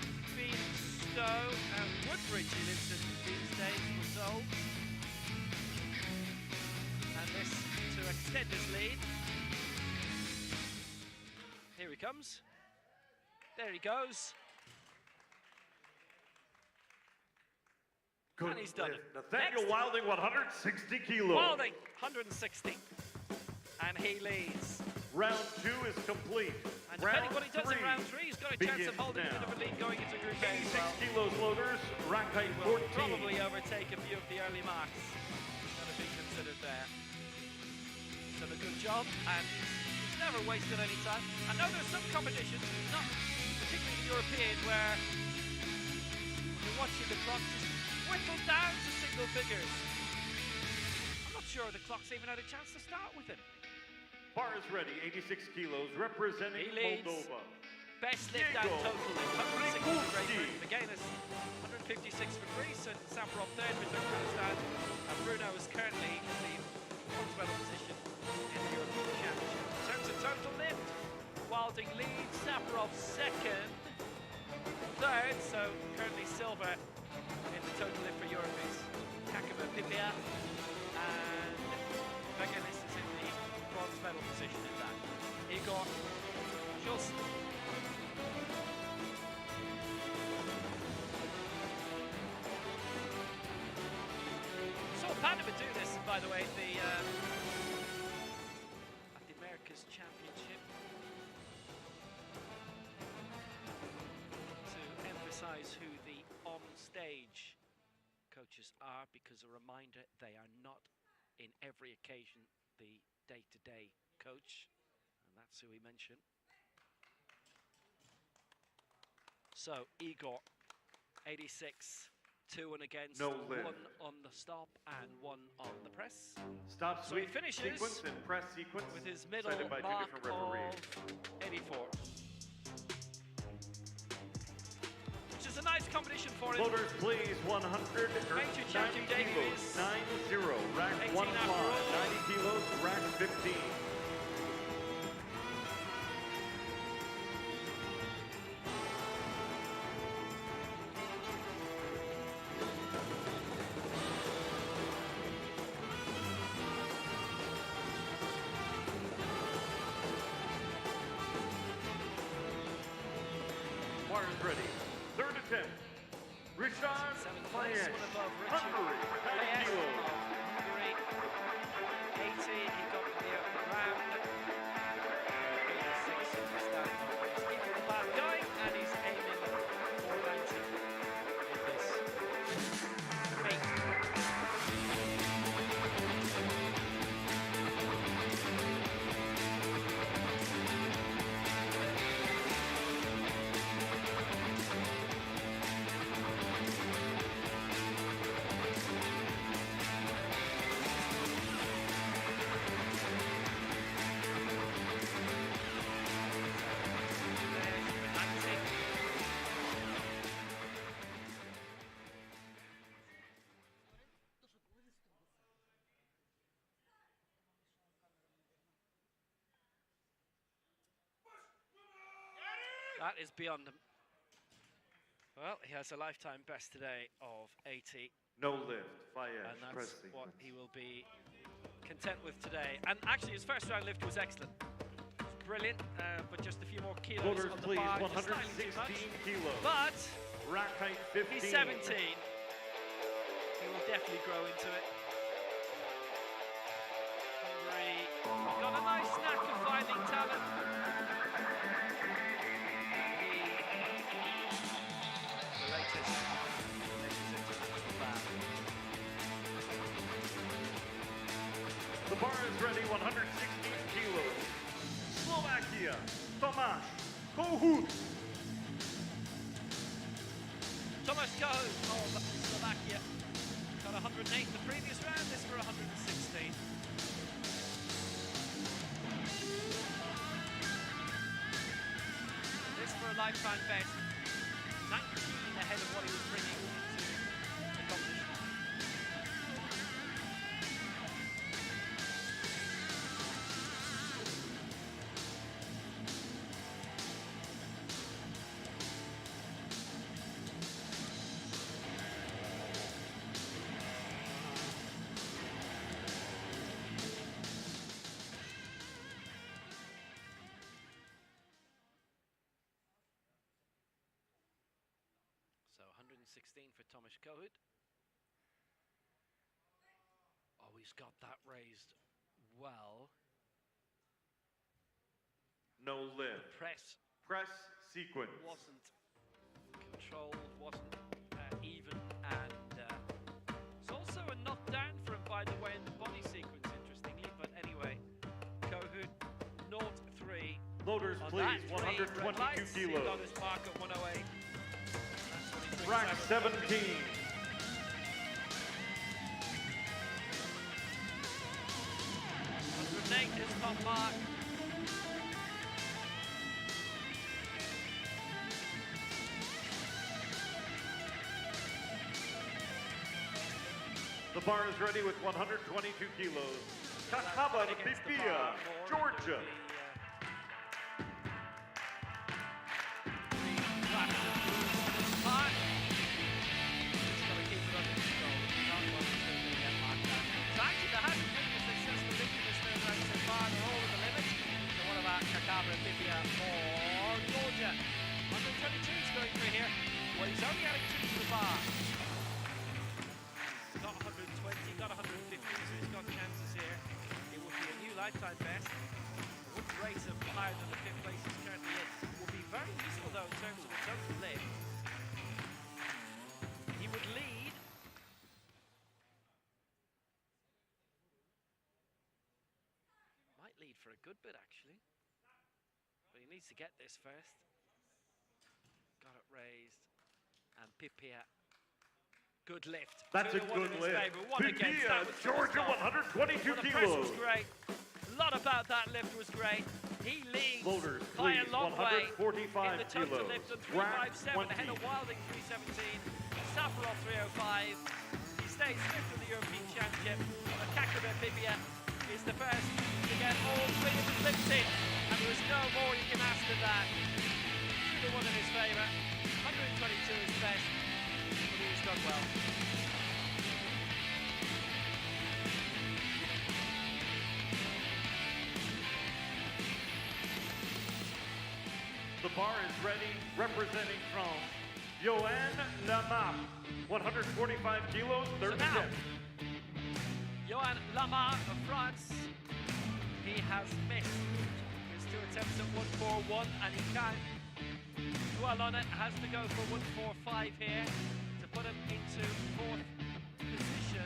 Speaker 3: Stowe and Woodbridge he lives in these days, we're told. And this to extend his lead. Here he comes. There he goes.
Speaker 4: Good.
Speaker 3: And he's done it.
Speaker 4: Nathaniel
Speaker 3: Next.
Speaker 4: Wilding, 160 kilos.
Speaker 3: Wilding, 160. And he leads.
Speaker 4: Round 2 is complete.
Speaker 3: And depending
Speaker 4: round
Speaker 3: what he does in round 3, he's got a chance of holding a bit of a lead going into Group A as
Speaker 4: 86
Speaker 3: well.
Speaker 4: kilos floaters, rank height
Speaker 3: He will
Speaker 4: 14.
Speaker 3: probably overtake a few of the early marks that have been considered there. He's done a good job and he's never wasted any time. I know there's some competitions, not particularly European, where you're watching the clock just whittle down to single figures. I'm not sure the clock's even had a chance to start with him.
Speaker 4: Bar is ready, 86 kilos, representing
Speaker 3: He leads.
Speaker 4: Moldova.
Speaker 3: Best lift
Speaker 4: Diego
Speaker 3: out total, 160 for Great
Speaker 4: Rikucci.
Speaker 3: Britain. Vayenis, 156 for Greece, and Safarov third for Turkmenistan. And Bruno is currently in the bronze medal position in the European Championship. In terms of total lift, Wilding leads, Safarov second, third, so currently silver in the total lift for Europe is Kakaba Pipia, and Vayenis is in the bronze medal position in that. Igor just saw Panama do this, by the way, at the Americas Championship, to emphasize who the on-stage coaches are, because a reminder, they are not in every occasion, the day-to-day coach, and that's who we mentioned. So Igor, 86, 2 and against,
Speaker 4: No
Speaker 3: 1
Speaker 4: lift.
Speaker 3: on the stop and 1 on the press.
Speaker 4: Stop
Speaker 3: So he
Speaker 4: sweep
Speaker 3: finishes
Speaker 4: sequence and press sequence
Speaker 3: with his middle
Speaker 4: cited by two
Speaker 3: mark
Speaker 4: different referees.
Speaker 3: of 84. Which is a nice competition for him.
Speaker 4: Floaters, please. 100
Speaker 3: Major
Speaker 4: 90
Speaker 3: championship debut
Speaker 4: kilos.
Speaker 3: is
Speaker 4: 9-0. Rack
Speaker 3: 18
Speaker 4: 1
Speaker 3: after
Speaker 4: five.
Speaker 3: all.
Speaker 4: 90 kilos. Rack 15. Warren's ready. Third attempt. Richard
Speaker 3: 7th place,
Speaker 4: Fayez,
Speaker 3: one above Richard
Speaker 4: Hungary, 90
Speaker 3: Fayez
Speaker 4: kilos.
Speaker 3: of Hungary. 80, he got to the open round. 86 in the stand. He's keeping the path going and he's aiming for 90 in this meet. That is beyond him. Well, he has a lifetime best today of 80,
Speaker 4: No lift. Fayez,
Speaker 3: and
Speaker 4: press
Speaker 3: that's what
Speaker 4: sequence.
Speaker 3: he will be content with today. And actually, his first round lift was excellent. It was brilliant, but just a few more kilos
Speaker 4: Floaters,
Speaker 3: on the
Speaker 4: please.
Speaker 3: bar, just slightly too
Speaker 4: 116
Speaker 3: much.
Speaker 4: kilos.
Speaker 3: But
Speaker 4: Rack height 15.
Speaker 3: he's 17. He will definitely grow into it. Hungary got a nice knack of finding talent. The latest international band.
Speaker 4: The bar is ready. 116 kilos. Slovakia. Tomáš Kohut.
Speaker 3: Tomáš Kohut of Slovakia got 108 the previous round, this for 116. This for a lifetime best, 19 ahead of what he was bringing into the competition. So 116 for Tomáš Kohut. Oh, he's got that raised well.
Speaker 4: No lift.
Speaker 3: Press
Speaker 4: Press sequence.
Speaker 3: wasn't controlled, wasn't even, and it's also a knockdown for him, by the way, in the body sequence, interestingly. But anyway, Kohut, 0-3.
Speaker 4: Floaters,
Speaker 3: On
Speaker 4: please.
Speaker 3: that
Speaker 4: 122
Speaker 3: red lights, He got
Speaker 4: kilos.
Speaker 3: his mark at 108. That's what he brings
Speaker 4: Rack
Speaker 3: out of
Speaker 4: 17.
Speaker 3: 108 is top mark.
Speaker 4: The bar is ready with 122 kilos. Kakaba
Speaker 3: Against the
Speaker 4: Bipia,
Speaker 3: bar more
Speaker 4: Georgia.
Speaker 3: Kakaba Bipia for Georgia. 122 is going through here. Well, he's only adding 2 to the bar. Got 120, got 150, so he's got chances here. It would be a new lifetime best. Wouldn't rate him higher than the 5th place he's currently in. Would be very useful though in terms of the total lift. He would lead lead for a good bit, actually. But he needs to get this first. Got it raised. And Pipia. Good lift.
Speaker 4: That's a
Speaker 3: 2-1
Speaker 4: good
Speaker 3: in his
Speaker 4: lift.
Speaker 3: favour. One against. That was
Speaker 4: Georgia, 122
Speaker 3: well, the press was
Speaker 4: kilos.
Speaker 3: great. A lot about that lift was great. He leads
Speaker 4: Loaders,
Speaker 3: by a
Speaker 4: please,
Speaker 3: long way
Speaker 4: 145
Speaker 3: in the total
Speaker 4: kilos.
Speaker 3: lift of
Speaker 4: Rack
Speaker 3: 357 ahead
Speaker 4: 20.
Speaker 3: of Wilding 317. Safarov 305. He stays fifth in the European Championship. Kakaba Pipia is the first to get all three of his lifts in. And there is no more you can ask than that. 2-1 in his favour. 122 is best. But he's done well.
Speaker 4: The bar is ready, representing from Johan Lamar, 145 kilos,
Speaker 3: So
Speaker 4: third
Speaker 3: now,
Speaker 4: step.
Speaker 3: Johan Lamar of France, he has missed his two attempts at 141 and he can't dwell on it, has to go for 145 here to put him into fourth position,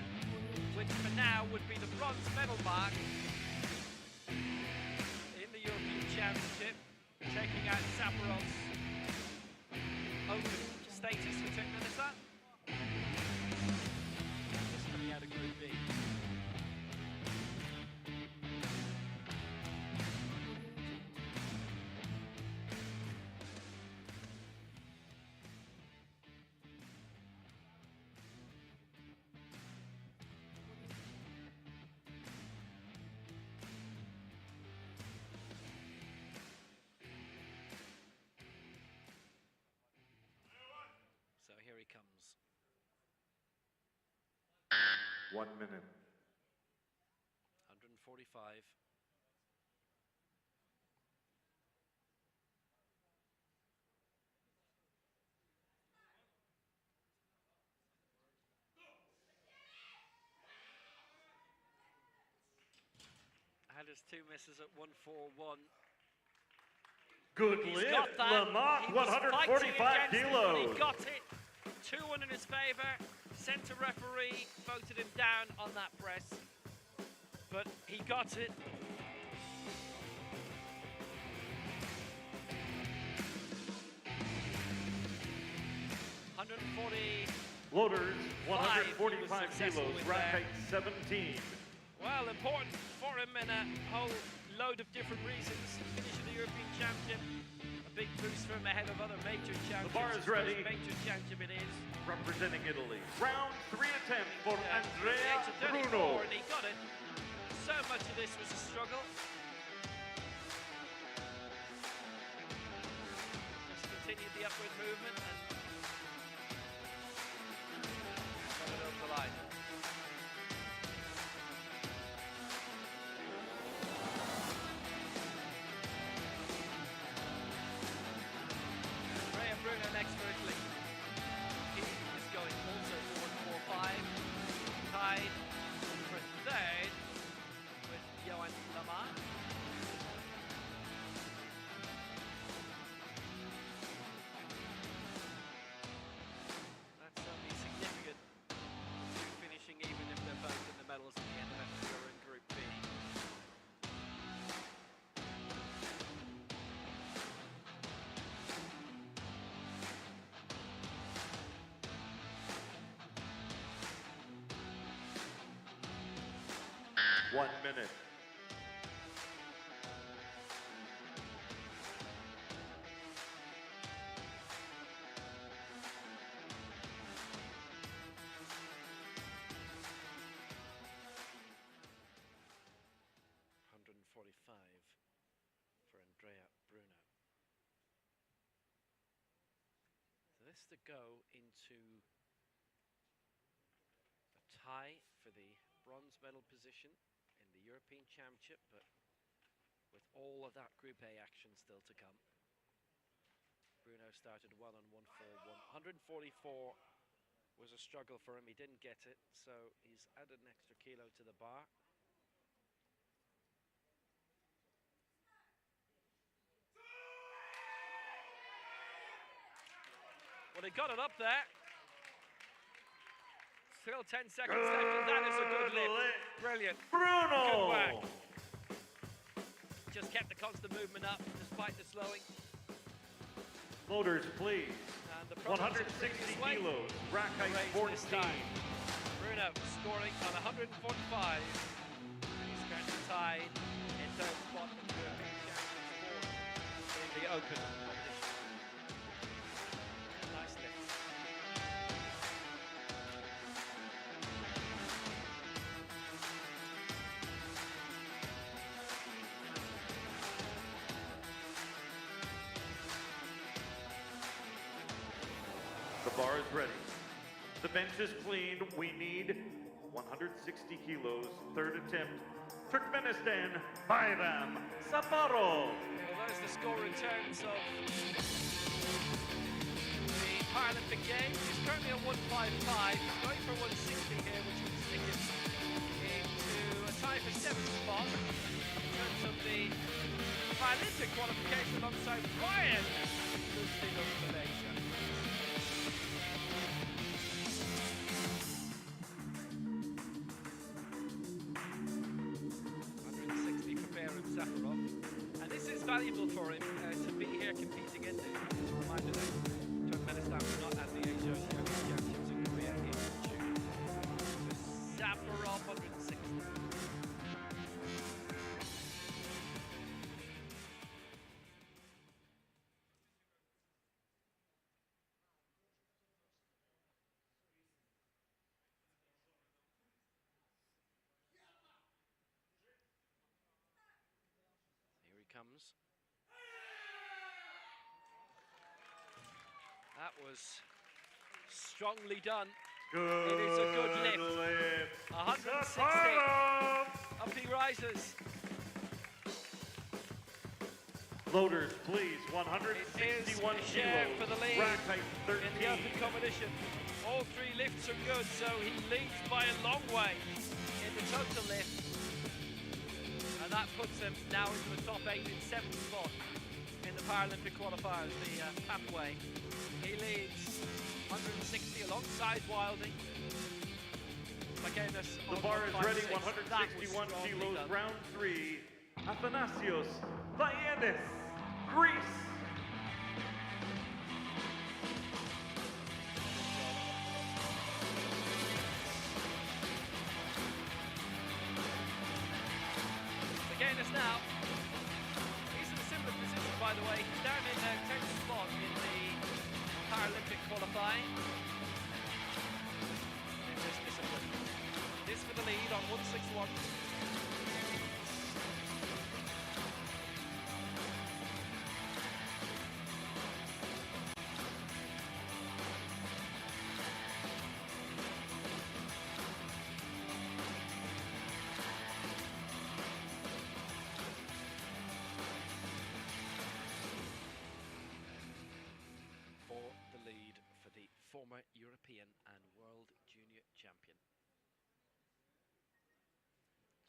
Speaker 3: which for now would be the bronze medal mark in the European Championship, taking out Safarov's open status for Turkmenistan. Just coming out of Group B. So here he comes.
Speaker 4: 1 minute.
Speaker 3: 145. Had his two misses at 141.
Speaker 4: Good
Speaker 3: He's
Speaker 4: lift,
Speaker 3: got that.
Speaker 4: Lamar,
Speaker 3: He was
Speaker 4: 145
Speaker 3: fighting against it, but
Speaker 4: kilos.
Speaker 3: he got it. 2-1 in his favour. Centre referee voted him down on that press, but he got it.
Speaker 4: Loaders,
Speaker 3: He was
Speaker 4: 145
Speaker 3: successful
Speaker 4: kilos,
Speaker 3: with
Speaker 4: rack
Speaker 3: that.
Speaker 4: height 17.
Speaker 3: Well, important for him in a whole load of different reasons. Finishing the European Championship, a big boost for him ahead of other major championships.
Speaker 4: The bar is ready.
Speaker 3: His first major championship it is.
Speaker 4: Representing Italy. Round 3 attempt for
Speaker 3: At the
Speaker 4: Andrea
Speaker 3: age of 34,
Speaker 4: Bruno.
Speaker 3: and he got it. So much of this was a struggle. Just continued the upward movement and got it over the line. Andrea Bruno next for Italy. He is going also for 145. Tied for third with Johan Lamar. That's certainly significant. The two finishing even if they're both in the medals at the end of it who are in Group B.
Speaker 4: One minute.
Speaker 3: For Andrea Bruno. So this to go into a tie for the bronze medal position in the European Championship, but with all of that Group A action still to come. Bruno started well on 141. 144 was a struggle for him. He didn't get it, so he's added an extra kilo to the bar. Well, he got it up there. Still 10 seconds left, and that is a good lift. Brilliant.
Speaker 4: Bruno!
Speaker 3: Good work. just kept the constant movement up despite the slowing.
Speaker 4: Floaters, please.
Speaker 3: And the
Speaker 4: 160 kilos, rack height 14.
Speaker 3: Bruno scoring on 145. He's currently tied in third spot in the European Champions in the open competition. Nice lift.
Speaker 4: The bar is ready. The bench is clean. We need 160 kilos. Third attempt. Turkmenistan, Bayram Safarov.
Speaker 3: Well, there's the score in terms of the Paralympic Games. He's currently on 155. He's going for 160 here, which would stick him into a tie for 7th spot in terms of the Paralympic qualification alongside Ryan Lustig of Malaysia. Safarov. And this is valuable for him to be here competing in this. Just a reminder that Turkmenistan was not at the Asia Oceanic Championships in Korea in June. So Safarov 160. Comes. That was strongly done.
Speaker 4: Good
Speaker 3: it is a good lift. 160. Up he rises.
Speaker 4: Floaters, please. 161
Speaker 3: share
Speaker 4: kilos.
Speaker 3: For the lead
Speaker 4: rack height 13.
Speaker 3: in the open competition. All 3 lifts are good, so he leads by a long way in the total lift. And that puts him now into the top 8 in 7th spot in the Paralympic qualifiers, the pathway. He leads 160 alongside Wilding.
Speaker 4: The bar is ready, 161 kilos, done. Round 3. Athanasios Vayenis, Greece.
Speaker 3: Against now. He's in a similar position, by the way. He's down in 10th spot in the Paralympic qualifying. In this discipline. This for the lead on 161. Former European and World Junior Champion.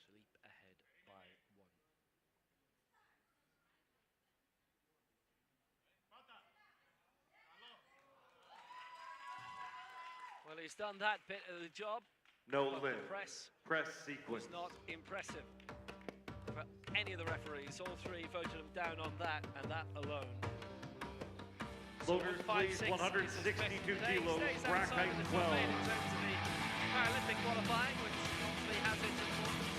Speaker 3: To leap ahead by 1. Well, he's done that bit of the job.
Speaker 4: No
Speaker 3: but
Speaker 4: lift.
Speaker 3: The press
Speaker 4: sequence
Speaker 3: was not impressive for any of the referees. All 3 voted him down on that and that alone.
Speaker 4: Floaters, please, 162 kilos, rack height 12.
Speaker 3: In terms of the Paralympic qualifying, which obviously has its importance.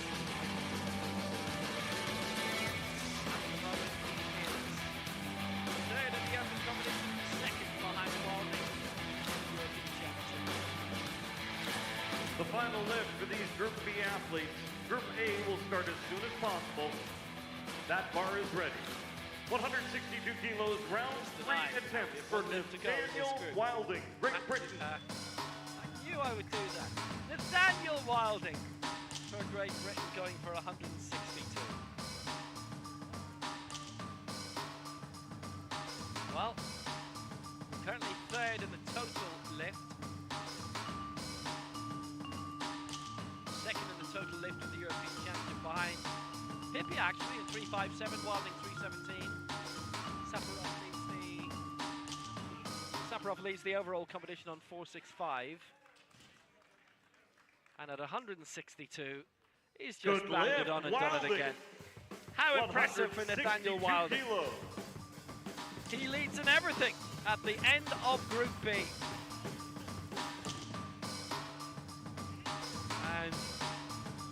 Speaker 3: At the moment, he is third in the open competition, second behind Wilding, European Championship.
Speaker 4: The final lift for these Group B athletes. Group A will start as soon as possible. That bar is ready. 162 kilos, round 3 attempts for Nathaniel Wilding, Great Britain.
Speaker 3: I knew I would do that. Nathaniel Wilding for Great Britain going for 162. Well, currently 3rd in the total lift. 2nd in the total lift of the European Championship behind Pippi actually at 357, Wilding 317. Safarov leads the overall competition on 465. And at 162, he's just landed on and done it again. How impressive for Nathaniel
Speaker 4: 162
Speaker 3: Wilding.
Speaker 4: kilos.
Speaker 3: He leads in everything at the end of Group B. And,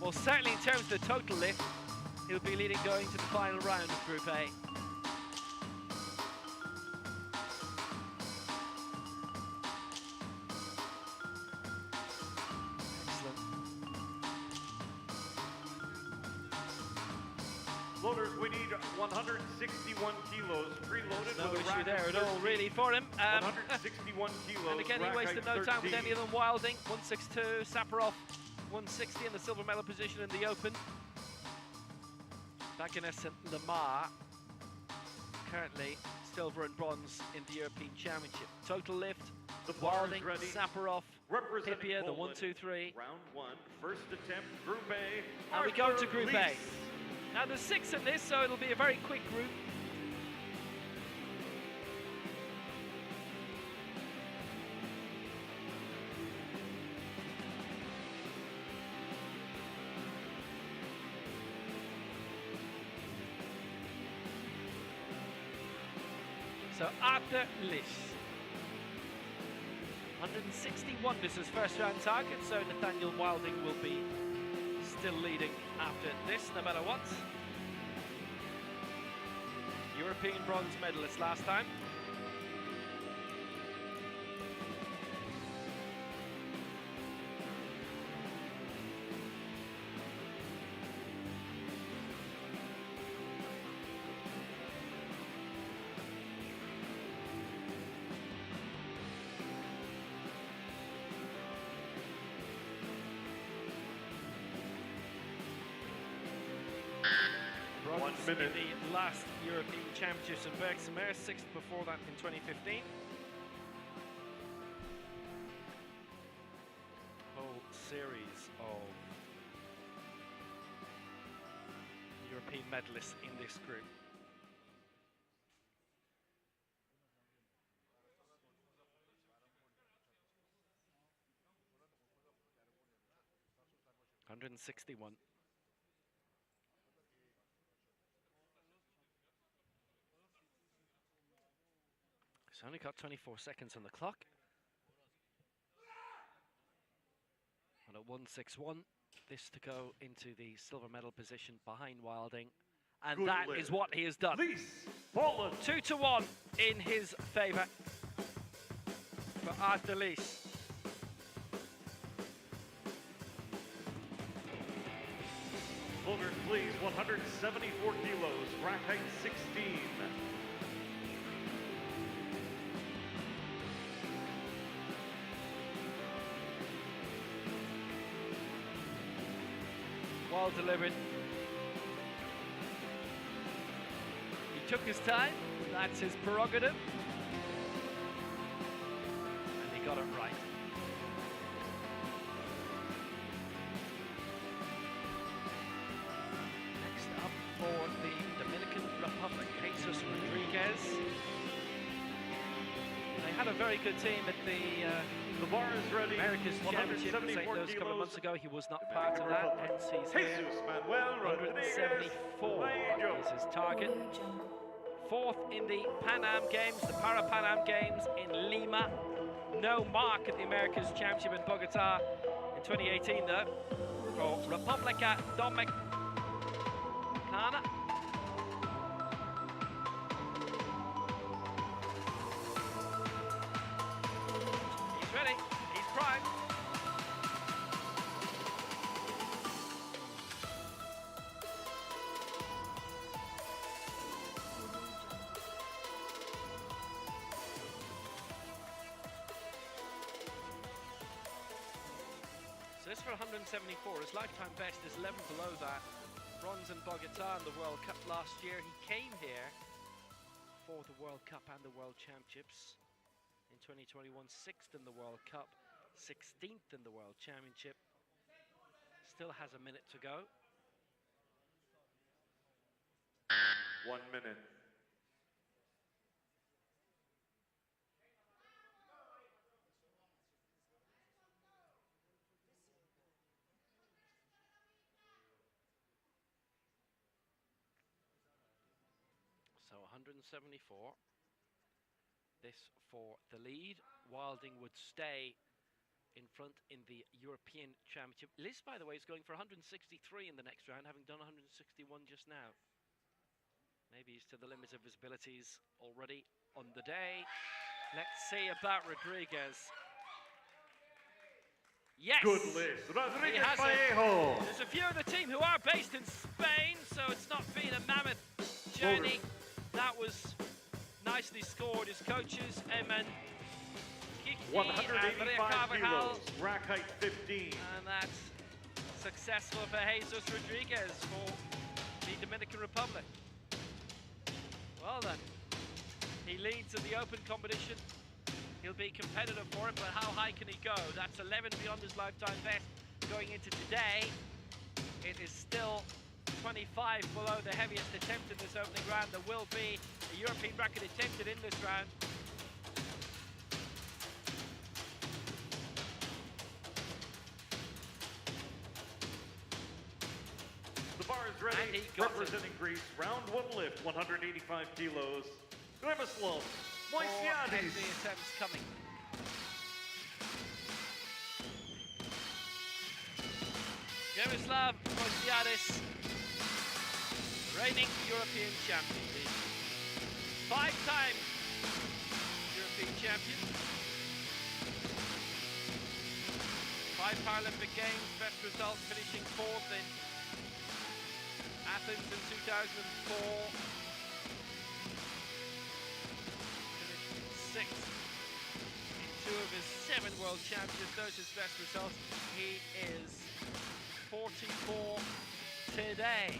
Speaker 3: well, certainly in terms of the total lift, he'll be leading going to the final round of Group A. Excellent.
Speaker 4: Floaters, we need 161 kilos preloaded
Speaker 3: No
Speaker 4: with a
Speaker 3: issue
Speaker 4: rack
Speaker 3: there
Speaker 4: of
Speaker 3: at all,
Speaker 4: 13.
Speaker 3: really, for him.
Speaker 4: 161 kilos.
Speaker 3: And again, he
Speaker 4: rack
Speaker 3: wasted
Speaker 4: height
Speaker 3: no time with
Speaker 4: 13.
Speaker 3: any of them. Wilding, 162, Saparov, 160 in the silver medal position in the open. Baganess and Lamar, currently silver and bronze in the European Championship. Total lift,
Speaker 4: The bar is
Speaker 3: Wilding,
Speaker 4: ready.
Speaker 3: Saparov,
Speaker 4: Representing
Speaker 3: Pipia, the
Speaker 4: Poland.
Speaker 3: 1, 2, 3.
Speaker 4: Round 1, first attempt, Group A.
Speaker 3: And we go to
Speaker 4: Arthur
Speaker 3: Group A.
Speaker 4: Lees.
Speaker 3: Now there's 6 in this, so it'll be a very quick group. So Arthur Lees. 161 is his first round target, so Nathaniel Wilding will be still leading after this, no matter what. European bronze medalist last time. Bronze
Speaker 4: 1 minute.
Speaker 3: in the last European Championships in Bergsamere, 6th before that in 2015. Whole series of European medalists in this group. $161. He's only got 24 seconds on the clock. And at 161, this to go into the silver medal position behind Wilding. And
Speaker 4: Good
Speaker 3: that
Speaker 4: lift.
Speaker 3: is what he has done.
Speaker 4: Lees, Poland.
Speaker 3: 2-1 in his favour for Arthur Lees.
Speaker 4: Floaters, please, 174 kilos, rack height 16.
Speaker 3: Well delivered. He took his time, that's his prerogative. And he got it right. Next up for the Dominican Republic, Jesus Rodriguez. They had a very good team at the
Speaker 4: The bar is ready.
Speaker 3: America's Championship in St.
Speaker 4: 174
Speaker 3: Louis a couple of
Speaker 4: kilos.
Speaker 3: months ago. He was not part of that, hence he's here.
Speaker 4: Jesus Manuel Rodriguez.
Speaker 3: 174 is his target. 4th in the Pan Am Games, the Para-Pan Am Games in Lima. No mark at the America's Championship in Bogota in 2018 though. For Republica Dominicana. He's ready, he's primed. So this for 174, his lifetime best is 11 below that. Bronze in Bogota in the World Cup last year. He came here for the World Cup and the World Championships. In 2021, 6th in the World Cup, 16th in the World Championship. Still has a minute to go.
Speaker 4: 1 minute.
Speaker 3: 174. This for the lead. Wilding would stay in front in the European Championship. Liz, by the way, is going for 163 in the next round, having done 161 just now. Maybe he's to the limit of his abilities already on the day. Let's see about Rodriguez. Yes!
Speaker 4: Good list. Rodriguez
Speaker 3: He has
Speaker 4: Vallejo.
Speaker 3: There's a few of the team who are based in Spain, so it's not been a mammoth journey. That was nicely scored. His coaches, Eman, Kiki, and Maria
Speaker 4: 185
Speaker 3: Carvajal.
Speaker 4: kilos, rack height 15.
Speaker 3: And that's successful for Jesus Rodriguez for the Dominican Republic. Well then, he leads in the open competition. He'll be competitive for it, but how high can he go? That's 11 beyond his lifetime best going into today. It is still 25 below the heaviest attempt in this opening round. There will be a European record attempted in this round.
Speaker 4: The bar is
Speaker 3: And
Speaker 4: ready.
Speaker 3: he got
Speaker 4: Representing Greece, round one lift, 185 kilos. Gremislav
Speaker 3: Four
Speaker 4: Moisiadis.
Speaker 3: heavy attempts coming. Gremislav Moisiadis, reigning European champion, the five-time European champion. 5 Paralympic Games, best result finishing 4th in Athens in 2004. Finished 6th in 2 of his 7 World Championships. Those his best results. He is 44 today.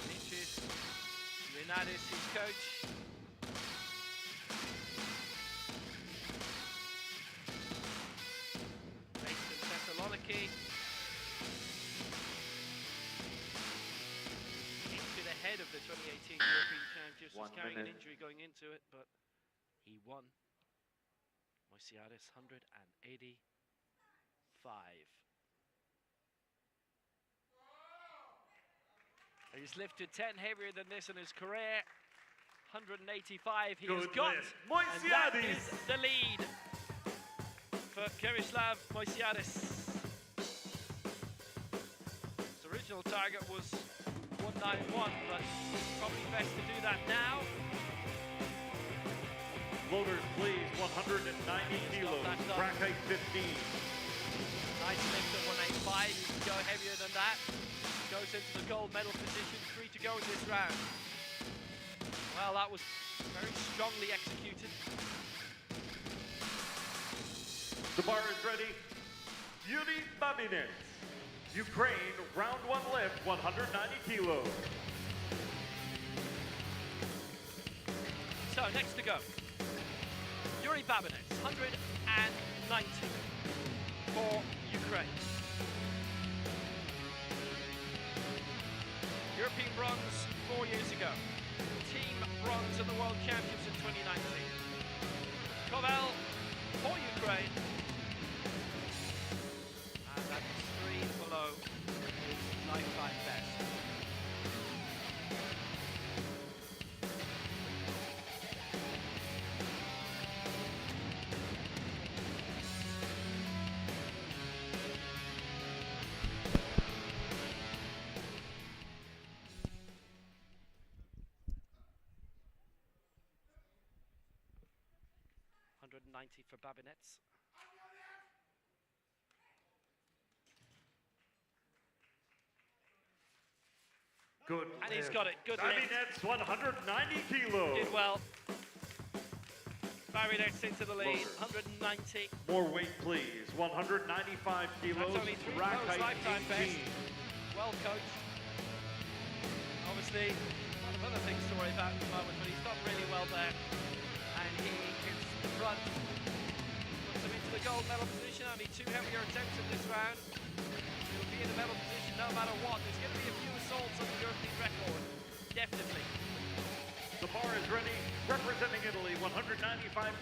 Speaker 3: Dimitris Renadis, his coach. Based in Thessaloniki. Into the head of the 2018 European Championships. Was
Speaker 4: 1
Speaker 3: carrying an
Speaker 4: minute.
Speaker 3: injury going into it, but he won. Moisiadis 185. He's lifted 10 heavier than this in his career. 185 he has
Speaker 4: Good
Speaker 3: got.
Speaker 4: lift.
Speaker 3: And that
Speaker 4: Moisiadis.
Speaker 3: is the lead for Kirislav Moisiadis. His original target was 191, but probably best to do that now.
Speaker 4: Floaters, please. 190 kilos,
Speaker 3: that done.
Speaker 4: rack height 15.
Speaker 3: Nice lift at 185. You can go heavier than that. Goes into the gold medal position. 3 to go in this round. Well, that was very strongly executed.
Speaker 4: The bar is ready. Yuri Babinets, Ukraine, round one lift, 190 kilos.
Speaker 3: So next to go, Yuri Babinets, 190 for Ukraine. European bronze 4 years ago. Team bronze at the World Championships in 2019. Kovel for Ukraine. And that's 3 below his lifetime best. $190 for Babinets.
Speaker 4: Good
Speaker 3: And he's
Speaker 4: lift.
Speaker 3: got it. Good lift.
Speaker 4: Babinets, 190 kilos.
Speaker 3: Did well. Babinets into the lead.
Speaker 4: Floaters.
Speaker 3: 190.
Speaker 4: More weight, please. 195 kilos,
Speaker 3: That's only 3
Speaker 4: rack
Speaker 3: below his
Speaker 4: height
Speaker 3: lifetime
Speaker 4: 18.
Speaker 3: best. Well coached. Obviously, a lot of other things to worry about at the moment, but he's done really well there. And he hits the front. Puts him into the gold medal position. Only 2 heavier attempts in this round. He'll be in the medal position no matter what. There's going to be a few assaults on the European record. Definitely.
Speaker 4: The bar is ready, representing Italy, 195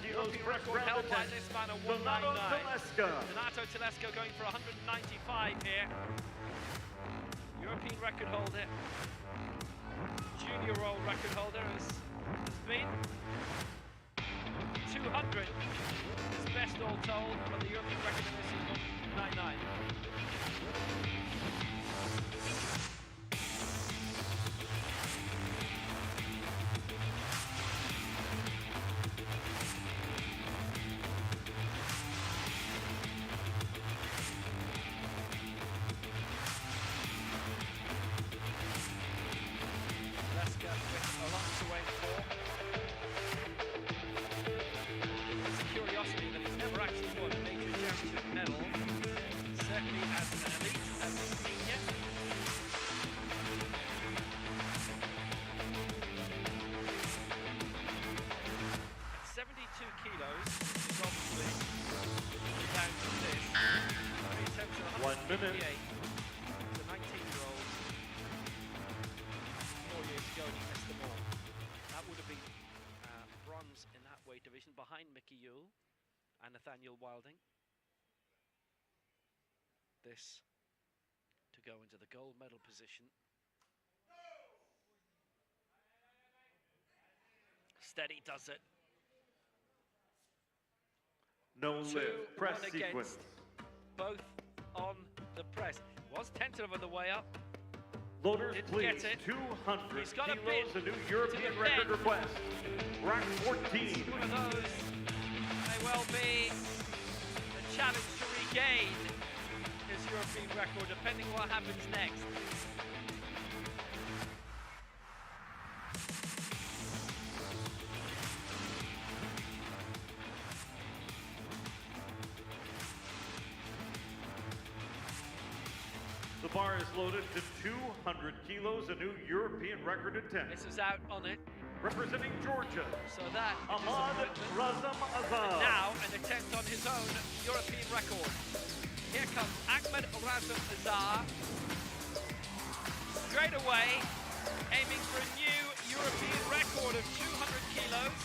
Speaker 4: kilos,
Speaker 3: European
Speaker 4: first
Speaker 3: record
Speaker 4: round
Speaker 3: held by
Speaker 4: attempt.
Speaker 3: this man at
Speaker 4: Donato
Speaker 3: 199.
Speaker 4: Tedesco.
Speaker 3: Donato Tedesco going for 195 here. European record holder, junior world record holder has been 200. His best all told, but the European record in this is 199. It's a curiosity that he's never actually won a major championship medal, certainly as an elite, as a senior. At 72 kilos, which is obviously down to this. He attempts at
Speaker 4: 1 minute.
Speaker 3: 158. He's a 19-year-old. 4 years ago, and he missed them all. That would have been bronze in that weight division behind Mickey Yule and Nathaniel Wilding. This to go into the gold medal position. Steady does it.
Speaker 4: No lift, press
Speaker 3: 2-1
Speaker 4: sequence.
Speaker 3: against, both on the press. Was tentative on the way up.
Speaker 4: Loaders,
Speaker 3: Didn't
Speaker 4: please.
Speaker 3: get it.
Speaker 4: 200
Speaker 3: He's got a
Speaker 4: kilos,
Speaker 3: bid
Speaker 4: a new
Speaker 3: to
Speaker 4: European
Speaker 3: the
Speaker 4: record
Speaker 3: bend.
Speaker 4: request. Rack
Speaker 3: It's
Speaker 4: 14.
Speaker 3: one of those may well be a challenge to regain his European record, depending what happens next.
Speaker 4: The bar is loaded to 200 kilos, a new European record attempt.
Speaker 3: This is out on it,
Speaker 4: Representing Georgia,
Speaker 3: so that is
Speaker 4: Ahmad
Speaker 3: disappointment.
Speaker 4: Razam Azad.
Speaker 3: Now an attempt on his own European record. Here comes Ahmed Razam Azar. Straight away, aiming for a new European record of 200 kilos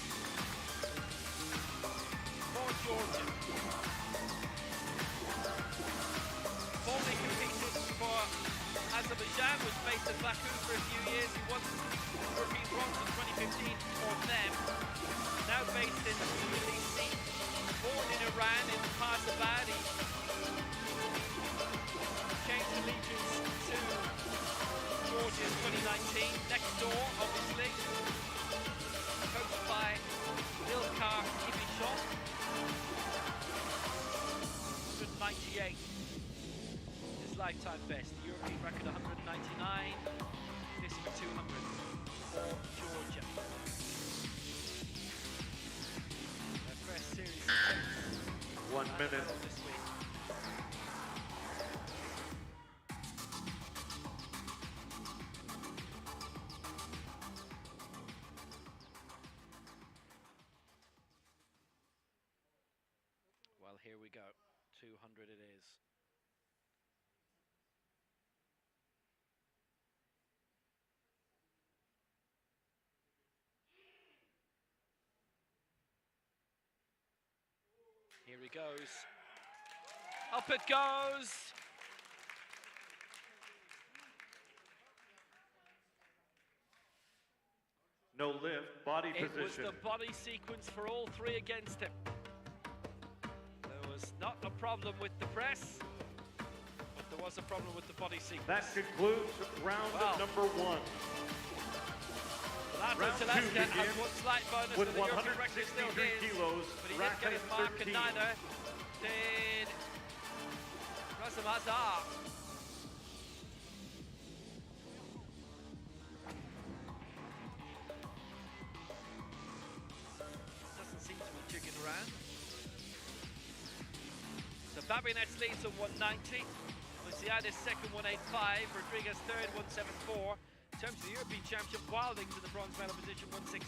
Speaker 3: for Georgia. Formerly competed for Azerbaijan, was based in Baku for a few years. He won European bronze in 2015 for them. Now based in Tbilisi, born in Iran, in Paralympic. He changed allegiance to Georgia in 2019. Next door, obviously. Coached by Ilkar Ibishov. 198. Lifetime best. The European record 199. This for 200 for Georgia. Their first series of
Speaker 4: 1 minute.
Speaker 3: this week. Well, here we go. 200 it is. Here he goes. Up it goes.
Speaker 4: No lift, body
Speaker 3: It was
Speaker 4: position.
Speaker 3: the body sequence for all three against him. There was not a problem with the press, but there was a problem with the body sequence.
Speaker 4: That concludes round
Speaker 3: Wow.
Speaker 4: number 1.
Speaker 3: Lato
Speaker 4: round two
Speaker 3: Tedesco has
Speaker 4: begins
Speaker 3: one slight bonus,
Speaker 4: with
Speaker 3: and the European record is still
Speaker 4: 163
Speaker 3: his.
Speaker 4: kilos,
Speaker 3: But he
Speaker 4: rack
Speaker 3: didn't get his mark,
Speaker 4: 13.
Speaker 3: and neither did Razam Azar. Doesn't seem to be jigging around. So Babinets leads on 190. Luciada's second 185. Rodriguez third 174. In terms of the European Championship, Wilding's in the bronze medal position 162,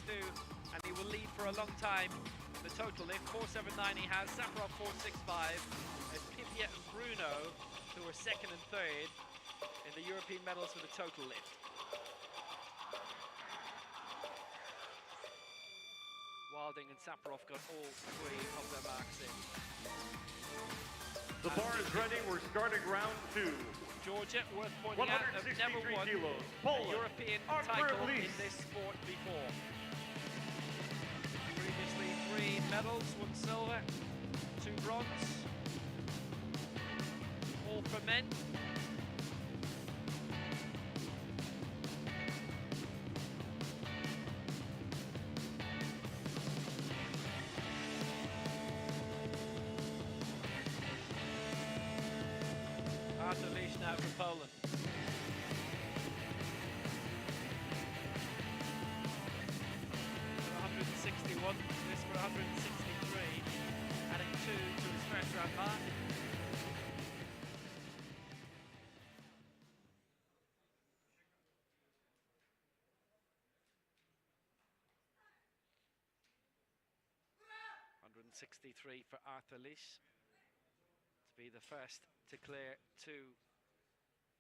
Speaker 3: and he will lead for a long time. The total lift 479 he has. Safarov 465. There's Pipia and Bruno, who are second and third in the European medals for the total lift. Wilding and Saparov got all three of their marks in.
Speaker 4: The bar is ready. We're starting round 2.
Speaker 3: Georgia, worth pointing out, have never
Speaker 4: 163
Speaker 3: won
Speaker 4: kilos.
Speaker 3: a
Speaker 4: Poland.
Speaker 3: European
Speaker 4: Arthur
Speaker 3: title in
Speaker 4: Lees.
Speaker 3: this sport before. Previously 3 medals, 1 silver, 2 bronze, all for men. Arthur Lees now for Poland. For 161, this for 163, adding 2 to his first round mark. $163 for Arthur Lees to be the first to clear 2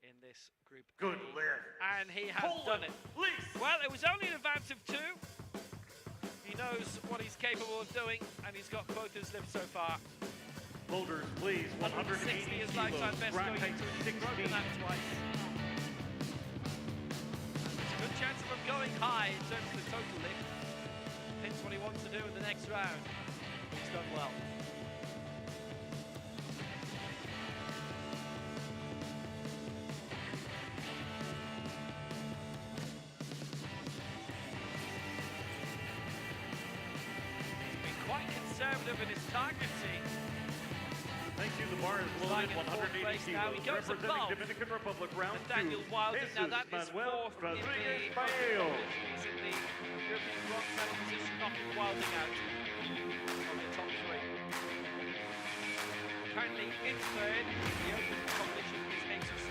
Speaker 3: in this group.
Speaker 4: Good
Speaker 3: A.
Speaker 4: lift.
Speaker 3: And he has done it.
Speaker 4: Lees.
Speaker 3: Well, it was only an advance of 2. He knows what he's capable of doing, and he's got both his lifts so far.
Speaker 4: Boulders, please. 180
Speaker 3: 160 is
Speaker 4: kilos.
Speaker 3: lifetime best
Speaker 4: Rack
Speaker 3: going
Speaker 4: height
Speaker 3: into it. He's
Speaker 4: 16.
Speaker 3: broken that twice. There's a good chance of him going high in terms of the total lift. Depends what he wants to do in the next round. He's done well. Quite conservative in his targeting.
Speaker 4: Thank you. The bar is
Speaker 3: Lying
Speaker 4: loaded.
Speaker 3: in fourth
Speaker 4: 180
Speaker 3: place now. He
Speaker 4: kilos.
Speaker 3: goes
Speaker 4: Representing
Speaker 3: above
Speaker 4: Dominican Republic, round
Speaker 3: Daniel
Speaker 4: 2.
Speaker 3: Wilding. Now
Speaker 4: Jesus
Speaker 3: that is
Speaker 4: Manuel
Speaker 3: 4th in the
Speaker 4: Rodriguez Bayo.
Speaker 3: He's in the European bronze medal position, knocking Wilding out of the top 3. Currently in 3rd in the open competition is Jesus.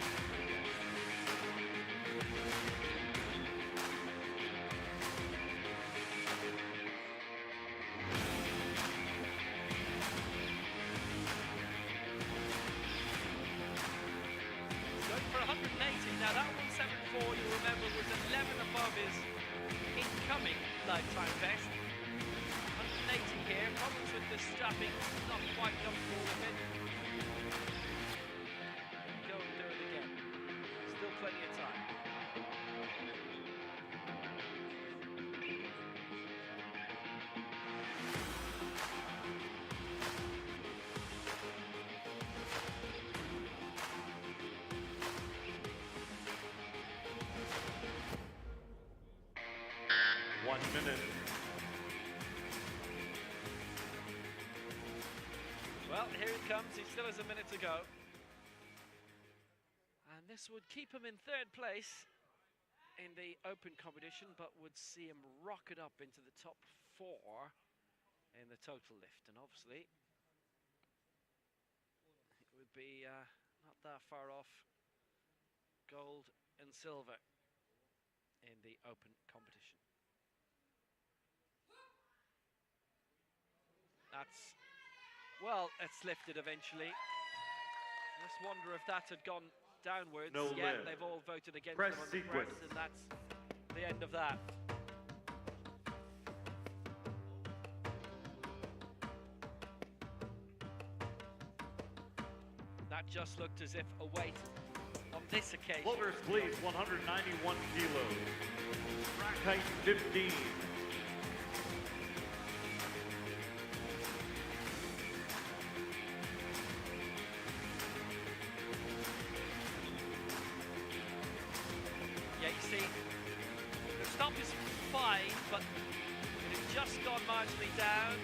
Speaker 3: Going for 180. Now that 174, you remember, was 11 above his incoming lifetime best. 180 here. Problems with the strapping, not quite comfortable with it. Go and do it again. Still plenty of time.
Speaker 4: One minute.
Speaker 3: Well, here it comes. He still has a minute to go. And this would keep him in 3rd place in the open competition, but would see him rocket up into the top 4 in the total lift. And obviously, it would be not that far off gold and silver in the open competition. That's, well, it's lifted eventually. Let's wonder if that had gone downwards.
Speaker 4: No
Speaker 3: yeah,
Speaker 4: lift.
Speaker 3: they've all voted against
Speaker 4: Press
Speaker 3: him on the
Speaker 4: sequence.
Speaker 3: press, and that's the end of that. That just looked as if a weight on this occasion.
Speaker 4: Boulders, please. 191 kilos. Rack height 15.
Speaker 3: Yeah, you see, the stomp is fine, but it has just gone marginally down.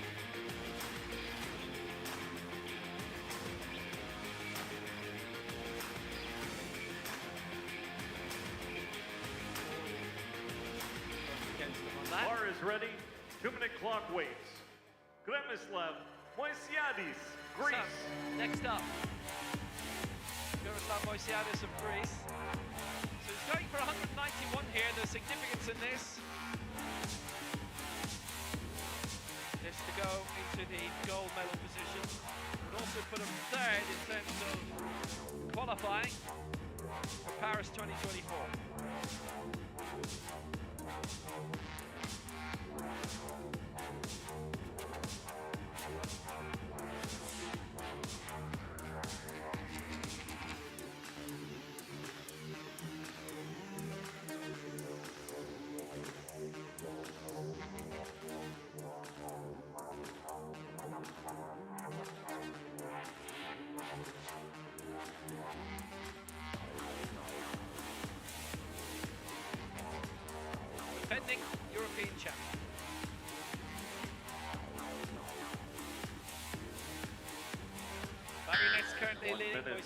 Speaker 3: Against him on that.
Speaker 4: Bar is ready. 2-minute clock waits. Gremislav Moisiadis, Greece.
Speaker 3: So, next up, Miroslav Moisiadis of Greece. So he's going for 191 here. There's significance in this. This to go into the gold medal position. Would also put him 3rd in terms of qualifying for Paris 2024.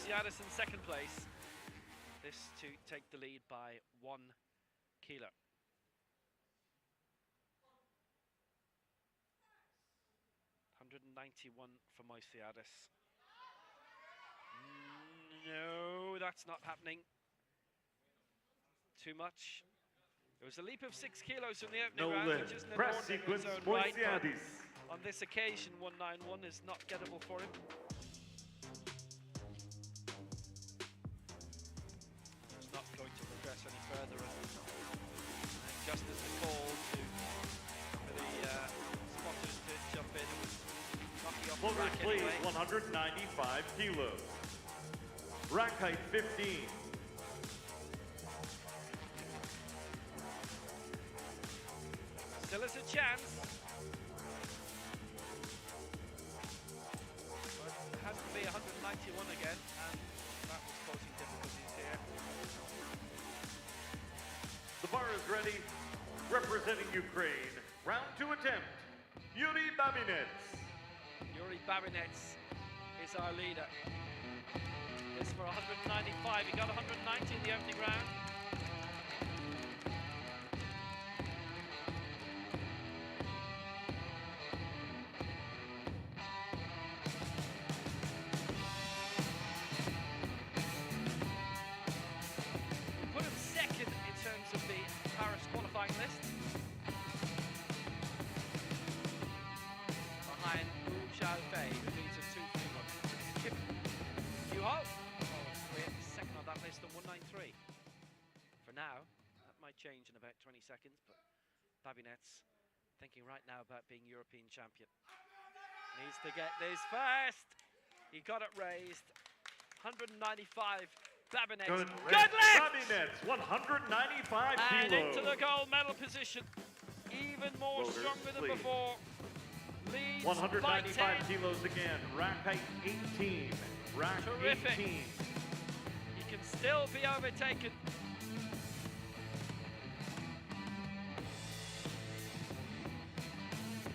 Speaker 3: Moisiadis in second place. This to take the lead by 1 kilo. $191 for Moisiadis. No, that's not happening. Too much. It was a leap of 6 kilos from the opening round, which isn't an
Speaker 4: Press
Speaker 3: ordinary
Speaker 4: sequence,
Speaker 3: zone right, but
Speaker 4: Moisiadis.
Speaker 3: on this occasion, 191 is not gettable for him. He's not going to progress any further. And just as the call for the spotters to jump in, it was knocking off the
Speaker 4: Floaters,
Speaker 3: rack
Speaker 4: please,
Speaker 3: anyway.
Speaker 4: 195 kilos. Rack height 15.
Speaker 3: Still has a chance. But it has to be 191 again, and that was causing difficulties here.
Speaker 4: The bar is ready. Representing Ukraine, round 2 attempt, Yuri Babinets.
Speaker 3: Yuri Babinets is our leader. This for 195. He got 190 in the opening round. Put him second in terms of the Paris qualifying list. Behind Wu Xiaofei, who leads us 2-3-1. Kip Yuho, second on that list at 193. For now, that might change in about 20 seconds, but Babinets thinking right now about being European champion. Needs to get this first. He got it raised. 195. Babinets.
Speaker 4: Good
Speaker 3: lift!
Speaker 4: Babinets, 195
Speaker 3: And
Speaker 4: kilos.
Speaker 3: into the gold medal position. Even more
Speaker 4: Floaters,
Speaker 3: stronger than
Speaker 4: please.
Speaker 3: before. Leads
Speaker 4: 195
Speaker 3: by 10.
Speaker 4: kilos again. Rack height 18. Rack
Speaker 3: Terrific.
Speaker 4: 18.
Speaker 3: He can still be overtaken.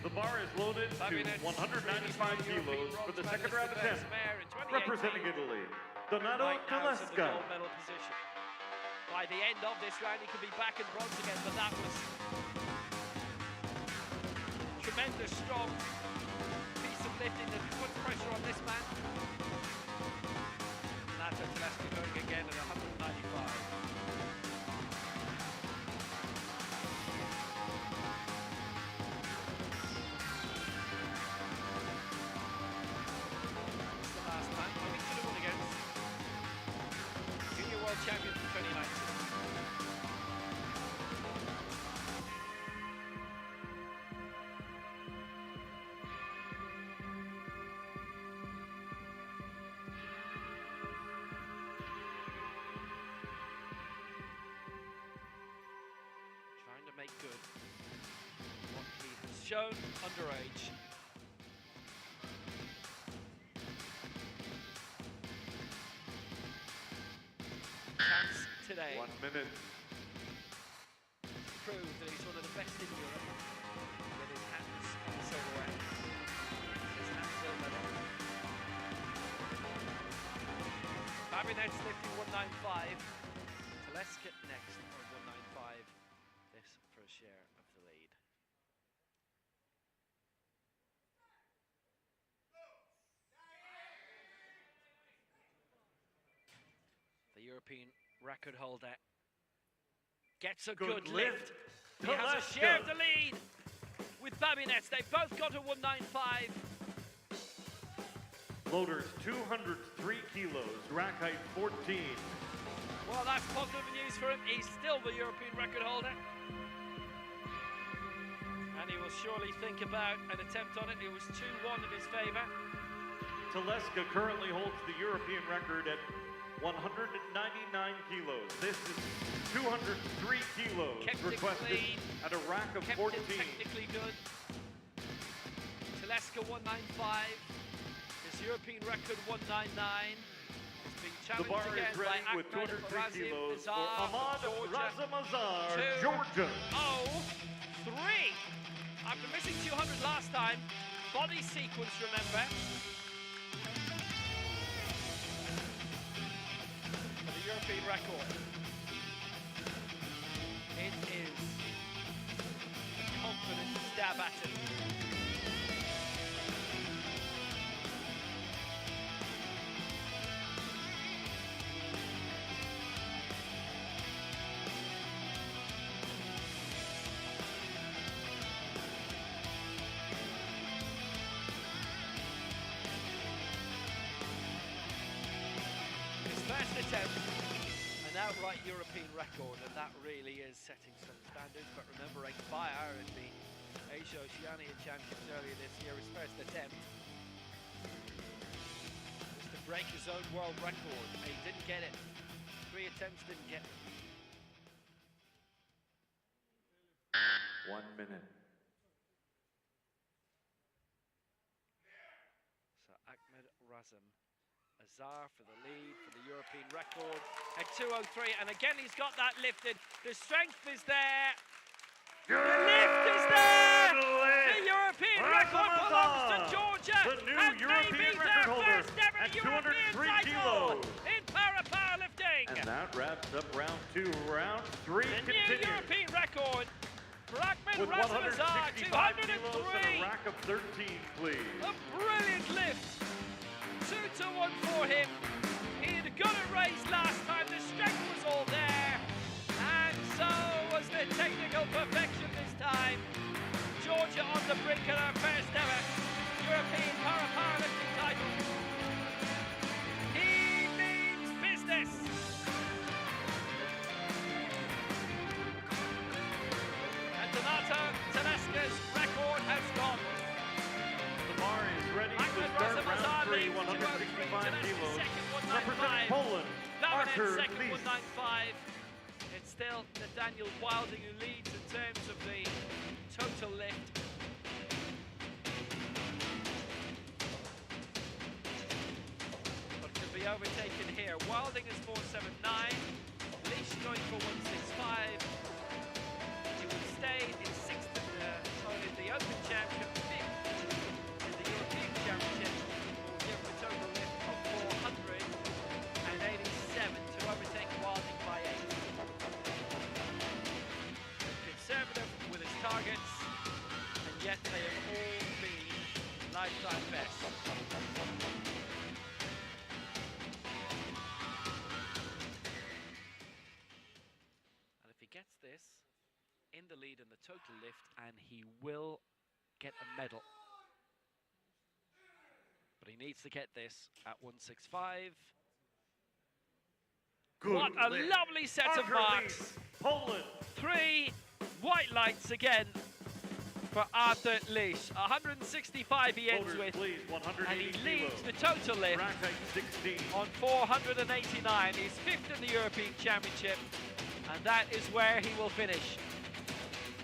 Speaker 4: The bar is loaded to
Speaker 3: Babinets
Speaker 4: 195
Speaker 3: European
Speaker 4: kilos for
Speaker 3: bronze
Speaker 4: the second
Speaker 3: medalist
Speaker 4: round
Speaker 3: of
Speaker 4: attempt.
Speaker 3: Bessemer in 2018.
Speaker 4: Representing Italy, Donato
Speaker 3: Right now is in the gold
Speaker 4: Tbilisi.
Speaker 3: medal position. By the end of this round, he could be back in bronze again, but that was tremendous, strong piece of lifting that put pressure on this man. Donato Tbilisi going again at 195. Last time, I think could have won against Junior World Champion from 2019. Trying to make good what he has shown underage. Chance today
Speaker 4: 1 minute.
Speaker 3: to prove that he's one of the best in Europe with his hands on the silverware. His hands on the medal. Babinets lifting 195. Tbilisi next on 195. This for a share of the lead. The European record holder gets a good lift. He has a share of the lead with Babinets. They've both got a 195.
Speaker 4: Floaters, 203 kilos. Rack height 14.
Speaker 3: Well, that's positive news for him. He's still the European record holder. And he will surely think about an attempt on it. It was 2-1 in his favour.
Speaker 4: Tbilisi currently holds the European record at 199 kilos. This is 203 kilos
Speaker 3: Kept it
Speaker 4: requested
Speaker 3: clean,
Speaker 4: at a rack of
Speaker 3: kept
Speaker 4: 14.
Speaker 3: it technically good. Tbilisi 195. His European record 199. He's been
Speaker 4: The
Speaker 3: challenged
Speaker 4: bar
Speaker 3: again
Speaker 4: is
Speaker 3: by
Speaker 4: ready with
Speaker 3: Ahmed
Speaker 4: 203
Speaker 3: Razim
Speaker 4: kilos for
Speaker 3: Azar,
Speaker 4: Ahmad
Speaker 3: Georgia.
Speaker 4: Razamazar,
Speaker 3: 2-0-3.
Speaker 4: Georgia.
Speaker 3: After missing 200 last time, body sequence, remember. record. It is a confident stab at it. First attempt, an outright European record, and that really is setting some standards. But remembering fire in the Asia Oceania Championships earlier this year, his first attempt was to break his own world record. He didn't get it. 3 attempts didn't get it.
Speaker 4: 1 minute.
Speaker 3: So Ahmed Razem Azar for the lead, for the European record at 2:03, and again he's got that lifted. The strength is there. The lift is there. The European record belongs to Georgia,
Speaker 4: the new
Speaker 3: and
Speaker 4: European
Speaker 3: maybe
Speaker 4: record
Speaker 3: their
Speaker 4: holder
Speaker 3: first ever
Speaker 4: at
Speaker 3: European
Speaker 4: 203
Speaker 3: title
Speaker 4: kilos.
Speaker 3: in powerlifting.
Speaker 4: And that wraps up round 2. Round 3
Speaker 3: The new
Speaker 4: continues.
Speaker 3: European record for Ahmed
Speaker 4: With
Speaker 3: Razem Azar,
Speaker 4: 165 kilos and a
Speaker 3: 203.
Speaker 4: rack of 13, please.
Speaker 3: A brilliant lift. 2-1 for him. He had got it raised last time, the strength was all there, and so was the technical perfection this time. Georgia on the brink of her first ever European Powerlifting title. He means business. And Donato Tedesco's record has gone.
Speaker 4: The bar is ready to
Speaker 3: Ahmed
Speaker 4: start
Speaker 3: Razem
Speaker 4: round
Speaker 3: Azar
Speaker 4: 3,
Speaker 3: leads
Speaker 4: 165
Speaker 3: Tedesco
Speaker 4: kilos.
Speaker 3: second,
Speaker 4: Representing
Speaker 3: 195.
Speaker 4: Poland,
Speaker 3: Laminate
Speaker 4: Arthur
Speaker 3: second,
Speaker 4: Lees.
Speaker 3: 195. It's still Nathaniel Wilding who leads in terms of the total lift. But can be overtaken here. Wilding is 479. Leash going for 165. He will stay in 6th in the Open Championship, 5th in the European Championship. Will give him a total lift of 487 to overtake Wilding by 8. Conservative with his targets, and yet they have all been lifetime best. And if he gets this, in the lead in the total lift, and he will get a medal. But he needs to get this at 165.
Speaker 4: Good
Speaker 3: What a
Speaker 4: lift.
Speaker 3: lovely set of
Speaker 4: Arthur
Speaker 3: marks.
Speaker 4: Lees, Poland.
Speaker 3: 3 white lights again for Arthur Lees. 165 he ends
Speaker 4: Voters,
Speaker 3: with,
Speaker 4: please,
Speaker 3: and
Speaker 4: 180
Speaker 3: he leads
Speaker 4: kilos.
Speaker 3: the total lift
Speaker 4: Rack height 16.
Speaker 3: on 489. He's 5th in the European Championship, and that is where he will finish.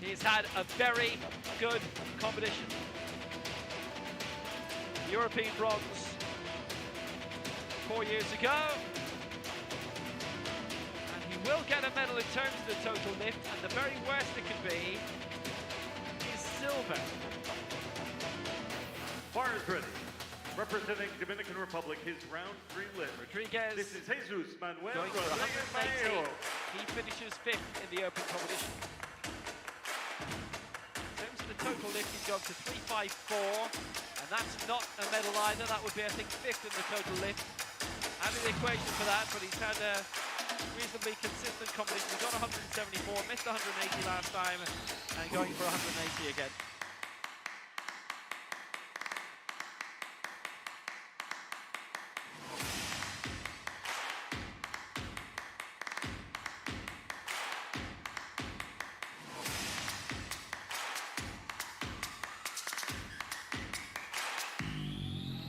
Speaker 3: He's had a very good competition. European bronze 4 years ago, and he will get a medal in terms of the total lift, and the very worst it could be is silver.
Speaker 4: Bar is ready. Representing Dominican Republic, his round 3 lift.
Speaker 3: Rodriguez
Speaker 4: This is Jesus Manuel
Speaker 3: going for
Speaker 4: Rodriguez
Speaker 3: 180.
Speaker 4: Mayo.
Speaker 3: He finishes 5th in the open competition. In terms of the total lift, he's gone to 354, and that's not a medal either. That would be, I think, 5th in the total lift. Adding the equation for that, but he's had a reasonably consistent competition. He got 174, missed 180 last time, and going for 180 again.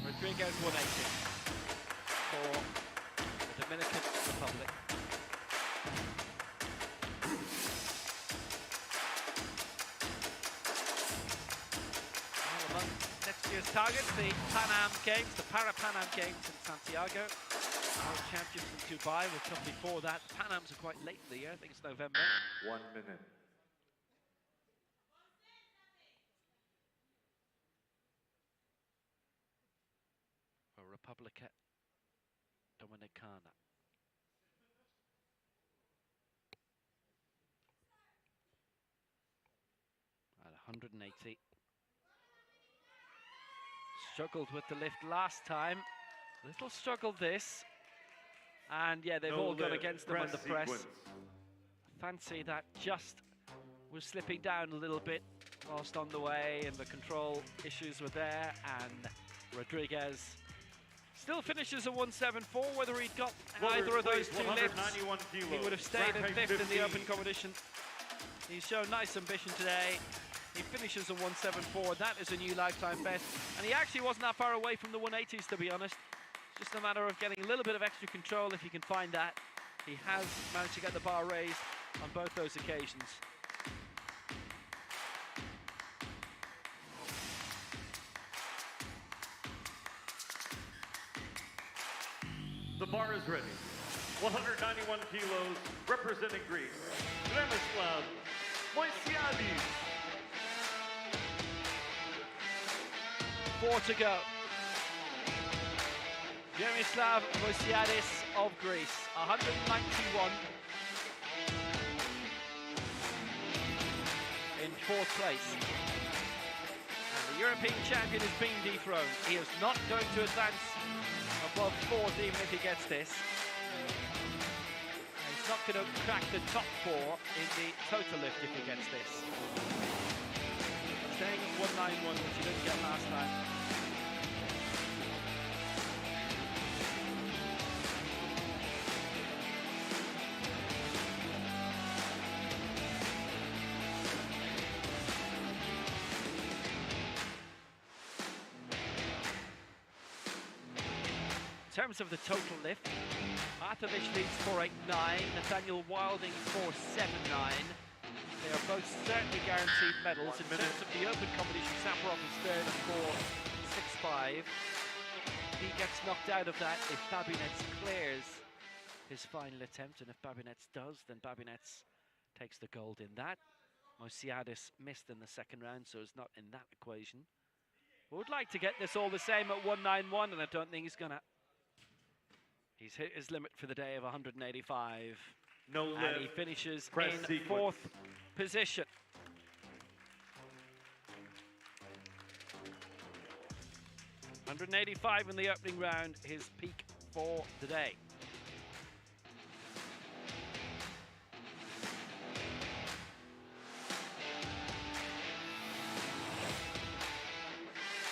Speaker 3: Rodriguez 180 for the Dominican Republic. Well, among next year's targets, the Pan Am Games, the Pan Am Games in Santiago. World Championships in Dubai will come before that. The Pan Ams are quite late in the year, I think it's November.
Speaker 4: 1 minute.
Speaker 3: For Repubblica Dominicana. 180. Struggled with the lift last time. Little struggled this. And yeah, they've all gone against them on the press. Fancy that just was slipping down a little bit whilst on the way, and the control issues were there, and Rodriguez still finishes a 174. Whether he'd got either of those two lifts, he would have stayed in 5th in the open competition. He's shown nice ambition today. He finishes a 174. That is a new lifetime best, and he actually wasn't that far away from the 180s, to be honest. Just a matter of getting a little bit of extra control if he can find that. He has managed to get the bar raised on both those occasions.
Speaker 4: The bar is ready. 191 kilos, representing Greece, Przemysław Moisiadis.
Speaker 3: 4 to go. Przemysław Moisiadis of Greece, 191 in 4th place. And the European champion has been dethroned. He is not going to advance above 4th even if he gets this. And he's not going to crack the top 4 in the total lift if he gets this. Staying at 191, which he didn't get last time. In terms of the total lift, Artovich leads 489, Nathaniel Wilding 479. They are both certainly guaranteed medals. In terms of the open competition, Safarov is third at 465. He gets knocked out of that if Babinets clears his final attempt, and if Babinets does, then Babinets takes the gold in that. Moisiadis missed in the second round, so is not in that equation. Would like to get this all the same at 191, and I don't think he's gonna. He's hit his limit for the day of 185.
Speaker 4: No
Speaker 3: and he
Speaker 4: lift.
Speaker 3: finishes
Speaker 4: Press
Speaker 3: in
Speaker 4: sequence.
Speaker 3: 4th position. $185 in the opening round, his peak for the day.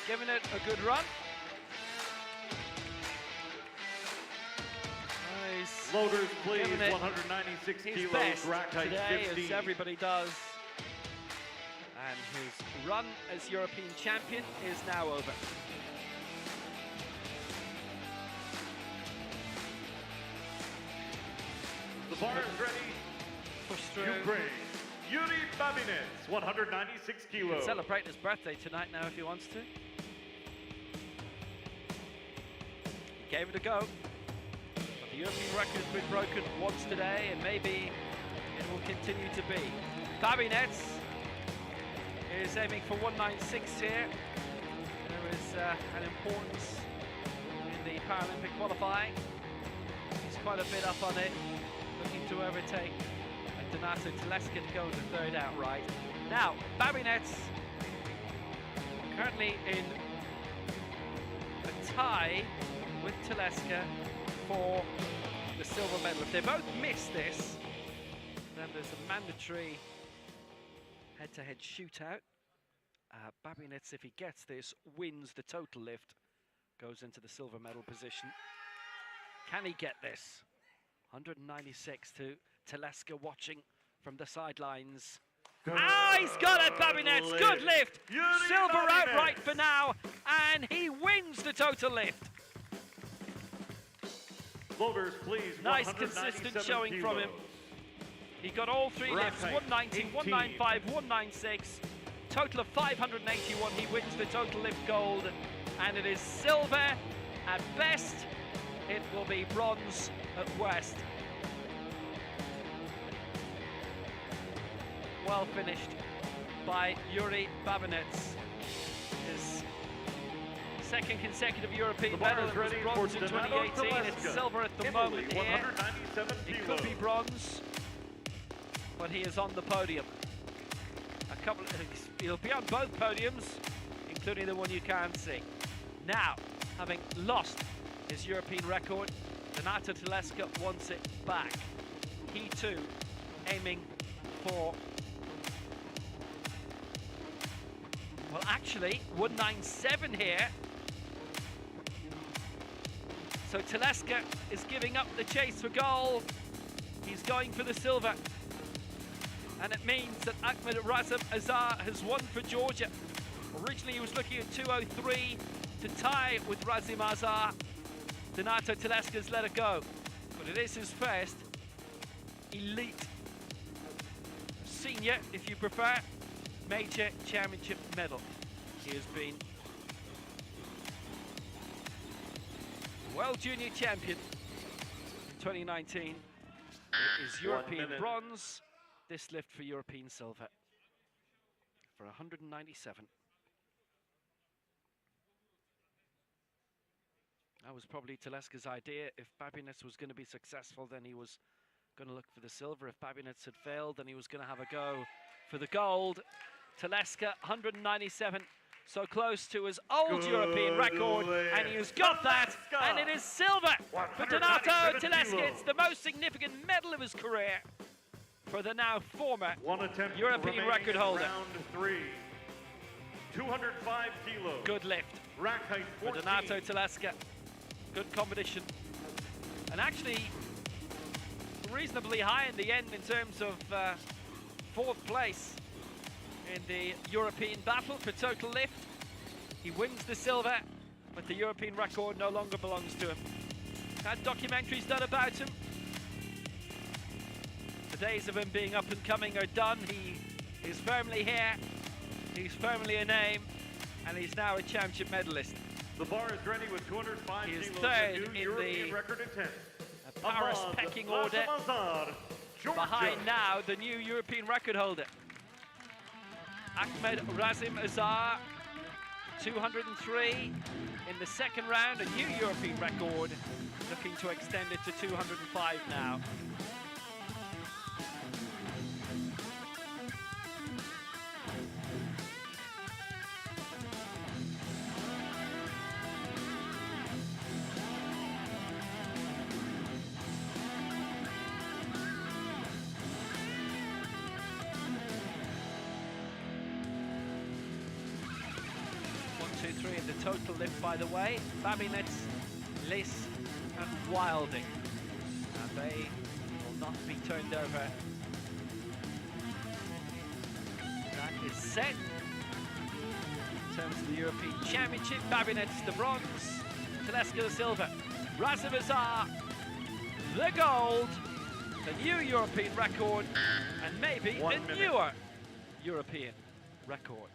Speaker 3: Giving it a good run.
Speaker 4: Loaders, please. 196 kilos,
Speaker 3: best
Speaker 4: rack height
Speaker 3: today,
Speaker 4: 15.
Speaker 3: as everybody does. And his run as European champion is now over.
Speaker 4: The bar is ready.
Speaker 3: Push through.
Speaker 4: Ukraine, Yuri Babinets, 196 kilos.
Speaker 3: Celebrate his birthday tonight now if he wants to. He gave it a go. But the European record has been broken once today, and maybe it will continue to be. Babinets is aiming for 196 here. There is an importance in the Paralympic qualifying. He's quite a bit up on it, looking to overtake Donato Teleska to go into third outright. Now, Babinets currently in a tie with Teleska for the silver medal. If they both miss this, then there's a mandatory head-to-head shootout. Babinets, if he gets this, wins the total lift, goes into the silver medal position. Can he get this? 196 to Teleska watching from the sidelines. He's got it, Babinets. Good lift. Silver outright for now, and he wins the total lift.
Speaker 4: Loaders, please.
Speaker 3: Nice, consistent showing
Speaker 4: kilos.
Speaker 3: from him. He got all three
Speaker 4: Rack
Speaker 3: lifts,
Speaker 4: height,
Speaker 3: 190,
Speaker 4: 18.
Speaker 3: 195, 196. Total of 581. He wins the total lift gold, and it is silver. At best, it will be bronze at worst. Well finished by Yuri Babinets. His second consecutive European medal. It was bronze in 2018. It's silver at the moment here.
Speaker 4: 197
Speaker 3: It
Speaker 4: kilos.
Speaker 3: could be bronze, but he is on the podium. A he'll be on both podiums, including the one you can't see. Now, having lost his European record, Donato Tbilisi wants it back. He too aiming for, well, actually 197 here. So Tbilisi is giving up the chase for gold. He's going for the silver. And it means that Ahmed Razim Azar has won for Georgia. Originally he was looking at 203 to tie with Razim Azar. Donato Tbilisi has let it go. But it is his first elite, senior, if you prefer, major championship medal. He has been World Junior Champion in 2019. It is European bronze. This lift for European silver for 197. That was probably Tbilisi's idea. If Babinets was going to be successful, then he was going to look for the silver. If Babinets had failed, then he was going to have a go for the gold. Tbilisi, 197, so close to his old European record, and he has got that, and it is silver for Donato Tbilisi. It's the most significant medal of his career for the now former European record holder.
Speaker 4: Round 3, 205 kilos.
Speaker 3: Good lift
Speaker 4: Rack height
Speaker 3: for
Speaker 4: 14.
Speaker 3: Donato Tbilisi. Good competition, and actually reasonably high in the end in terms of fourth place in the European battle for total lift. He wins the silver, but the European record no longer belongs to him. Had documentaries done about him. The days of him being up and coming are done. He is firmly here, he's firmly a name, and he's now a championship medalist.
Speaker 4: The bar is ready with 205
Speaker 3: He is
Speaker 4: kilos.
Speaker 3: third
Speaker 4: A new
Speaker 3: in
Speaker 4: European
Speaker 3: the
Speaker 4: record attempt.
Speaker 3: Paris pecking order,
Speaker 4: Georgia.
Speaker 3: behind now the new European record holder, Ahmed Razim Azar, 203 in the second round, a new European record, looking to extend it to 205 now. In the total lift, by the way, Babinets, Liss and Wilding, and they will not be turned over. That is set in terms of the European Championship. Babinets the bronze, Tbilisi the silver, Razim Azar the gold, the new European record, and maybe a newer European record.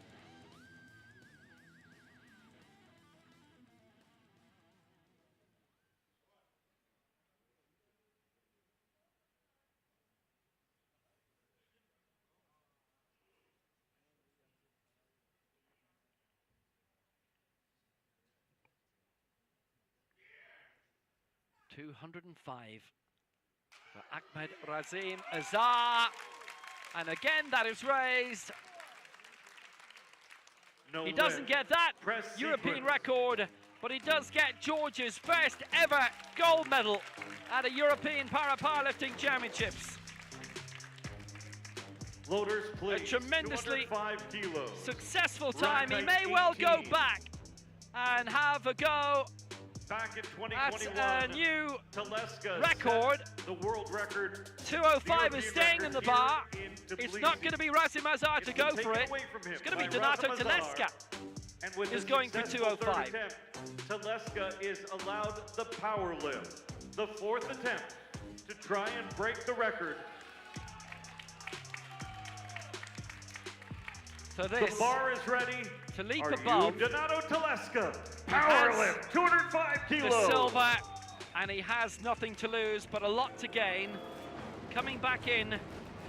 Speaker 3: $205 for Ahmed Razim Azar, and again that is raised.
Speaker 4: No
Speaker 3: he doesn't get that European record, but he does get Georgia's first ever gold medal at a European Powerlifting Championships.
Speaker 4: Loaders, please.
Speaker 3: A tremendously
Speaker 4: 205 kilos.
Speaker 3: successful time. He
Speaker 4: Rack
Speaker 3: may
Speaker 4: height
Speaker 3: well go
Speaker 4: 18.
Speaker 3: back and have a go
Speaker 4: Back in
Speaker 3: at
Speaker 4: 2021,
Speaker 3: a new
Speaker 4: Tbilisi
Speaker 3: record.
Speaker 4: set the world record.
Speaker 3: 205 is staying in the bar. It's not going to be Razim Azar to
Speaker 4: It's
Speaker 3: go
Speaker 4: taken
Speaker 3: for it.
Speaker 4: away from him
Speaker 3: It's going to be
Speaker 4: by
Speaker 3: Donato
Speaker 4: Razim Azar.
Speaker 3: Tbilisi.
Speaker 4: And with
Speaker 3: is
Speaker 4: the
Speaker 3: going for
Speaker 4: successful
Speaker 3: 205.
Speaker 4: third attempt, Tbilisi is allowed the power lift, the fourth attempt to try and break the record.
Speaker 3: So
Speaker 4: The
Speaker 3: this,
Speaker 4: bar is ready.
Speaker 3: to leap
Speaker 4: Are
Speaker 3: above
Speaker 4: you Donato Tbilisi?
Speaker 3: has
Speaker 4: Power lift, 205
Speaker 3: the
Speaker 4: kilos.
Speaker 3: silver, and he has nothing to lose but a lot to gain. Coming back in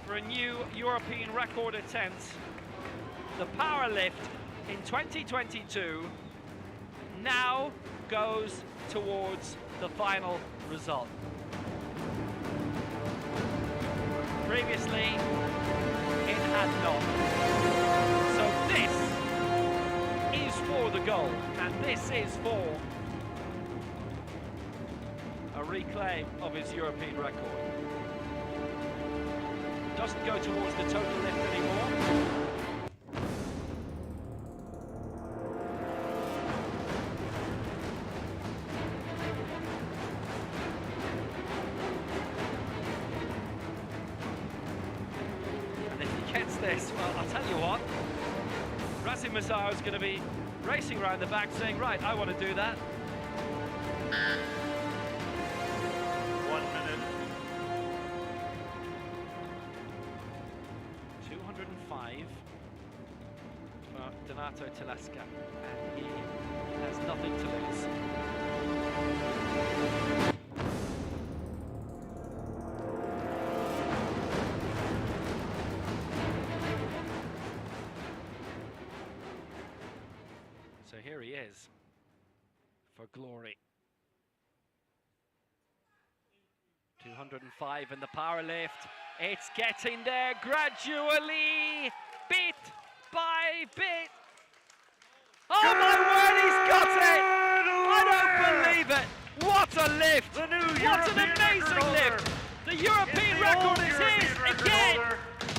Speaker 3: for a new European record attempt, the power lift in 2022 now goes towards the final result. Previously, it had not. the goal, and this is for a reclaim of his European record. Doesn't go towards the total lift anymore. And if he gets this, well, I'll tell you what, Rasim Mazar is going to be racing around the back saying, right, I want to do that.
Speaker 4: 1 minute.
Speaker 3: 205 for Donato Tbilisi, and he has nothing to lose. So here he is for glory. 205 in the power lift. It's getting there gradually, bit by bit. Oh my word, he's got it! I don't believe it! What a lift!
Speaker 4: The new
Speaker 3: What an
Speaker 4: European
Speaker 3: amazing
Speaker 4: record
Speaker 3: lift! The European record is his again!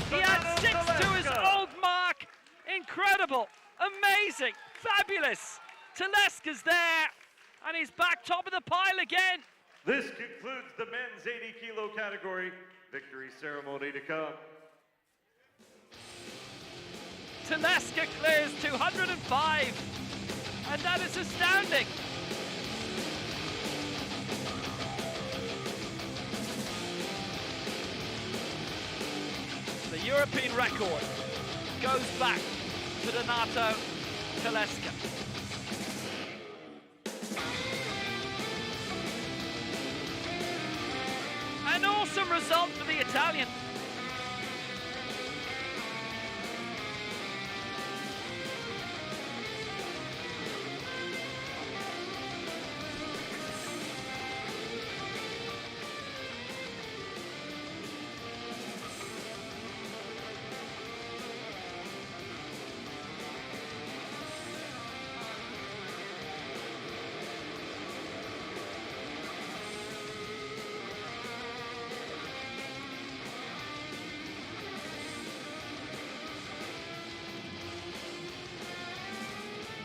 Speaker 3: He adds 6 to his old mark. Incredible, amazing, fabulous. Tbilisi's there, and he's back top of the pile again.
Speaker 4: This concludes the men's 80-kilo category. Victory ceremony to come.
Speaker 3: Tbilisi clears 205, and that is astounding. The European record goes back to Donato Tbilisi. An awesome result for the Italian.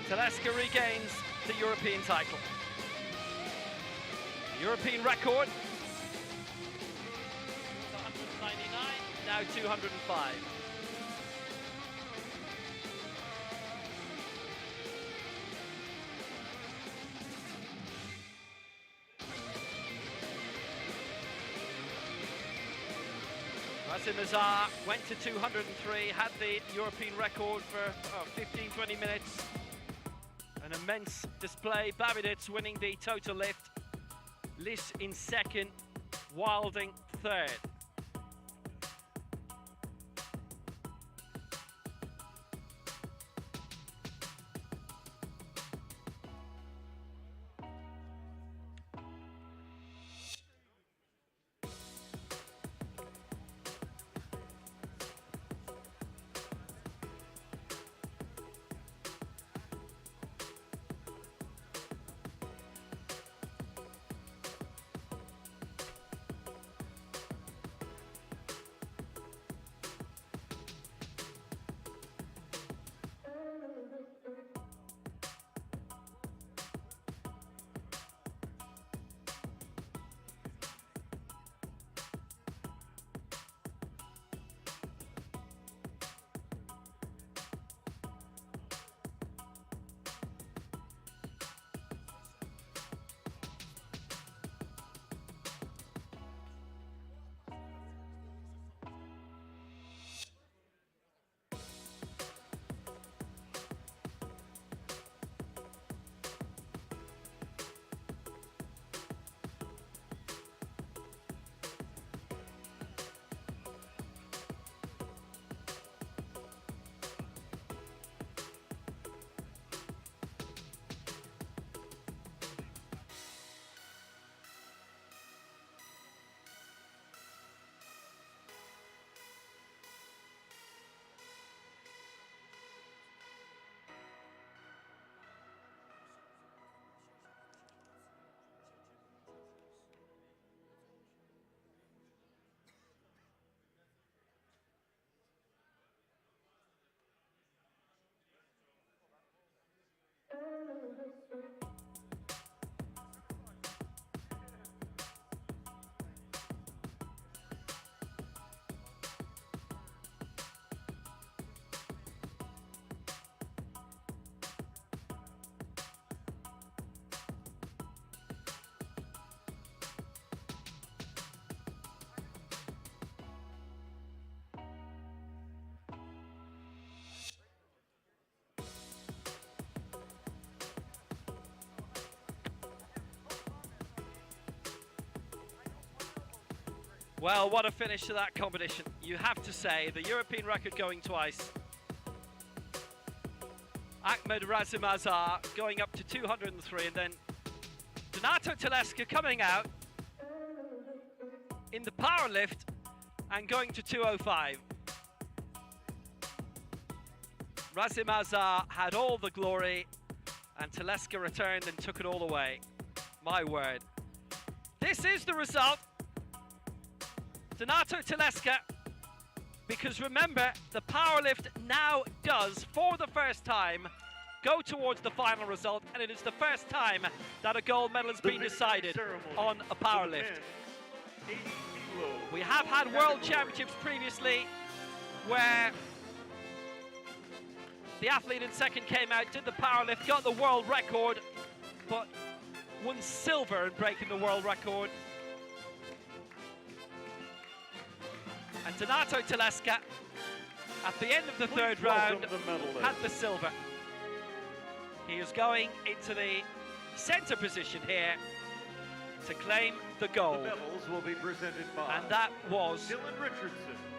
Speaker 3: Tbilisi regains the European title. European record, 199, now 205. Rasim Mazar went to 203, had the European record for 15-20 minutes. An immense display. Babidits winning the total lift. Liss in second, Wilding third. Well, what a finish to that competition. You have to say, the European record going twice. Ahmed Razimazar going up to 203, and then Donato Teleska coming out in the power lift and going to 205. Razimazar had all the glory, and Teleska returned and took it all away. My word. This is the result. Donato Teleska, because remember, the powerlift now does, for the first time, go towards the final result, and it is the first time that a gold medal has been decided on a powerlift. We have had world championships previously where the athlete in second came out, did the powerlift, got the world record, but won silver in breaking the world record. And Donato Teleska, at the end of the third round, had the silver. He is going into the center position here to claim the gold.
Speaker 4: The medals will be presented by
Speaker 3: and that was
Speaker 4: Dylan Richardson,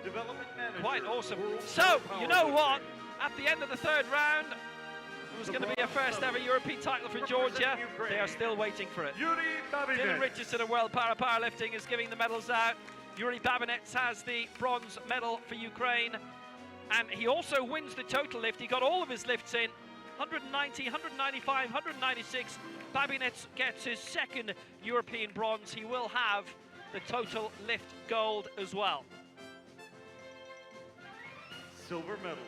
Speaker 4: Development Manager.
Speaker 3: quite awesome.
Speaker 4: World
Speaker 3: So,
Speaker 4: Power
Speaker 3: you know what?
Speaker 4: Lifting.
Speaker 3: At the end of the third round, it was going to be a first ever European title for Georgia. They are still waiting for it.
Speaker 4: Yuri
Speaker 3: Dylan
Speaker 4: Babinets.
Speaker 3: Richardson of World Powerlifting is giving the medals out. Yuri Babinets has the bronze medal for Ukraine. And he also wins the total lift. He got all of his lifts in. 190, 195, 196. Babinets gets his second European bronze. He will have the total lift gold as well.
Speaker 4: Silver medalist,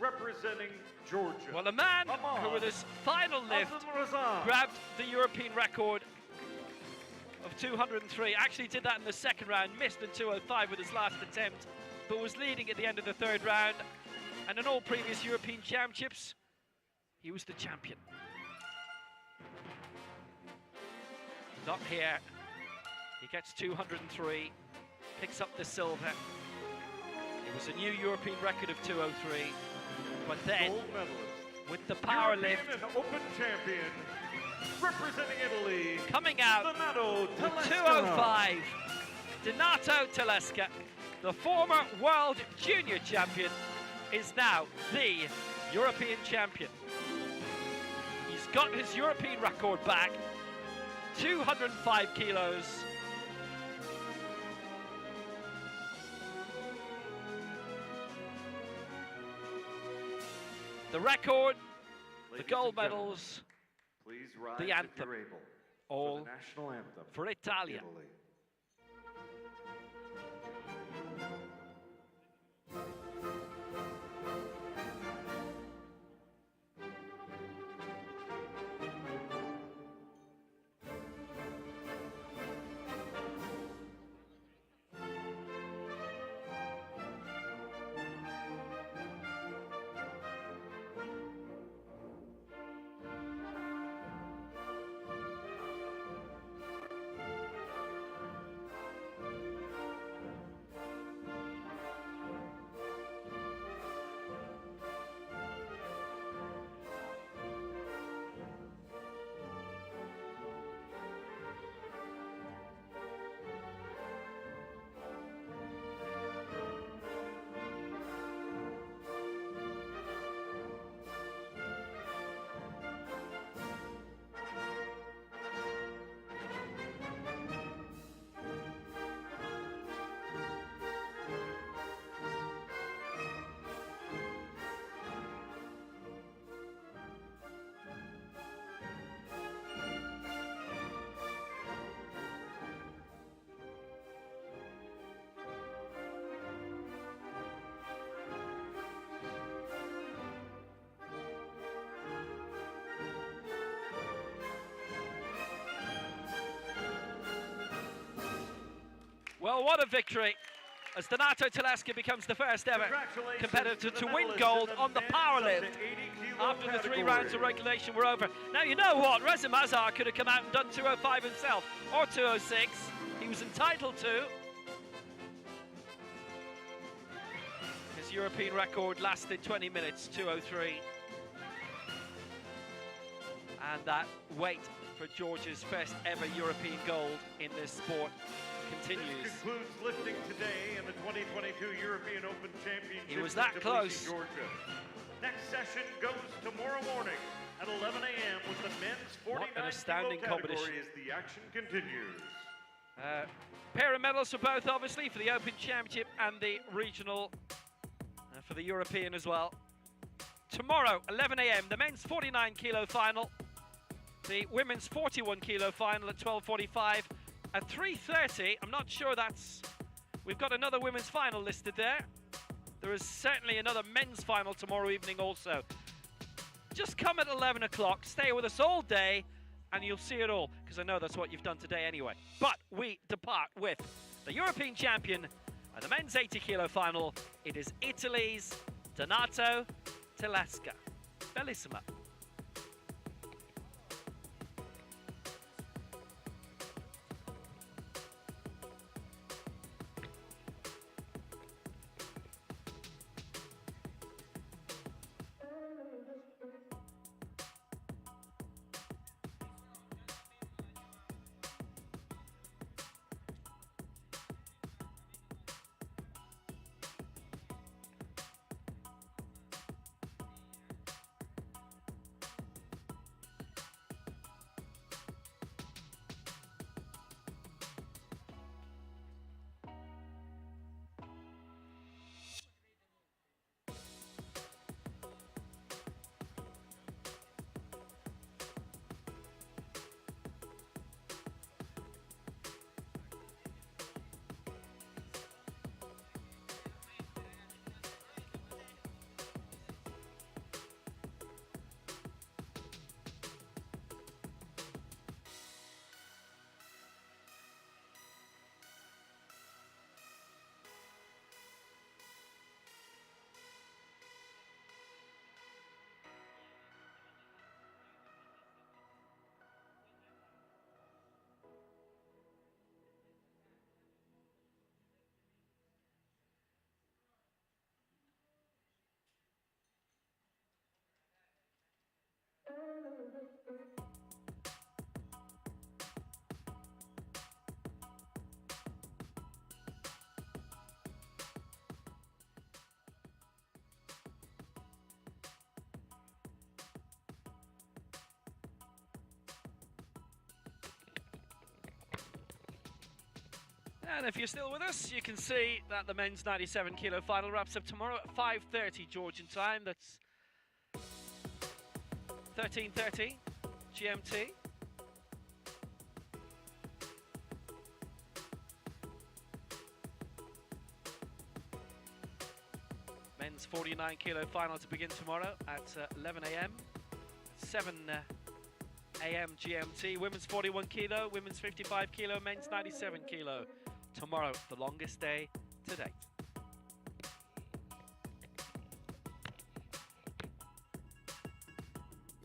Speaker 4: representing Georgia.
Speaker 3: Well, a man who with his final lift grabbed the European record of 203. Actually did that in the second round, missed the 205 with his last attempt, but was leading at the end of the third round. And in all previous European championships, he was the champion. Not here. He gets 203, picks up the silver. It was a new European record of 203. But then,
Speaker 4: Gold medalist,
Speaker 3: with the power lift,
Speaker 4: European and Open champion, representing Italy,
Speaker 3: coming out
Speaker 4: Donato
Speaker 3: with
Speaker 4: Teleska.
Speaker 3: 205, Donato Teleska, the former world junior champion, is now the European champion. He's got his European record back, 205 kilos. The record, the
Speaker 4: Ladies
Speaker 3: gold
Speaker 4: and gentlemen,
Speaker 3: medals,
Speaker 4: please rise
Speaker 3: the
Speaker 4: if
Speaker 3: anthem,
Speaker 4: you're able,
Speaker 3: all
Speaker 4: for the national anthem
Speaker 3: for Italia.
Speaker 4: Italy.
Speaker 3: Well, what a victory, as Donato Tbilisi becomes the first ever competitor to win gold on the powerlift after the 3 rounds of regulation were over. Now, you know what? Reza Mazar could have come out and done 2:05 himself, or 2:06. He was entitled to. His European record lasted 20 minutes, 2:03. And that wait for Georgia's first ever European gold in this sport continues.
Speaker 4: This concludes lifting today in the 2022 European Open Championship.
Speaker 3: He was that
Speaker 4: in Tbilisi,
Speaker 3: close.
Speaker 4: Georgia. Next session goes tomorrow morning at 11 a.m. with the men's 49
Speaker 3: astounding
Speaker 4: kilo category
Speaker 3: competition.
Speaker 4: as the action continues.
Speaker 3: Pair of medals for both, obviously, for the Open Championship and the regional, for the European as well. Tomorrow, 11 a.m., the men's 49 kilo final, the women's 41 kilo final at 12:45. At 3:30, I'm not sure we've got another women's final listed there. There is certainly another men's final tomorrow evening also. Just come at 11 o'clock, stay with us all day, and you'll see it all, because I know that's what you've done today anyway. But we depart with the European champion and the men's 80 kilo final. It is Italy's Donato Tbilisi. Bellissima. And if you're still with us, you can see that the men's 97 kilo final wraps up tomorrow at 5:30 Georgian time. That's 13:30 GMT. Men's 49 kilo final to begin tomorrow at 11 a.m. 7 a.m. GMT. Women's 41 kilo, women's 55 kilo, men's 97 kilo. Tomorrow, the longest day to date.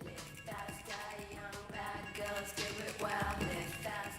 Speaker 6: Live fast, die young, bad girls do it well. Live fast.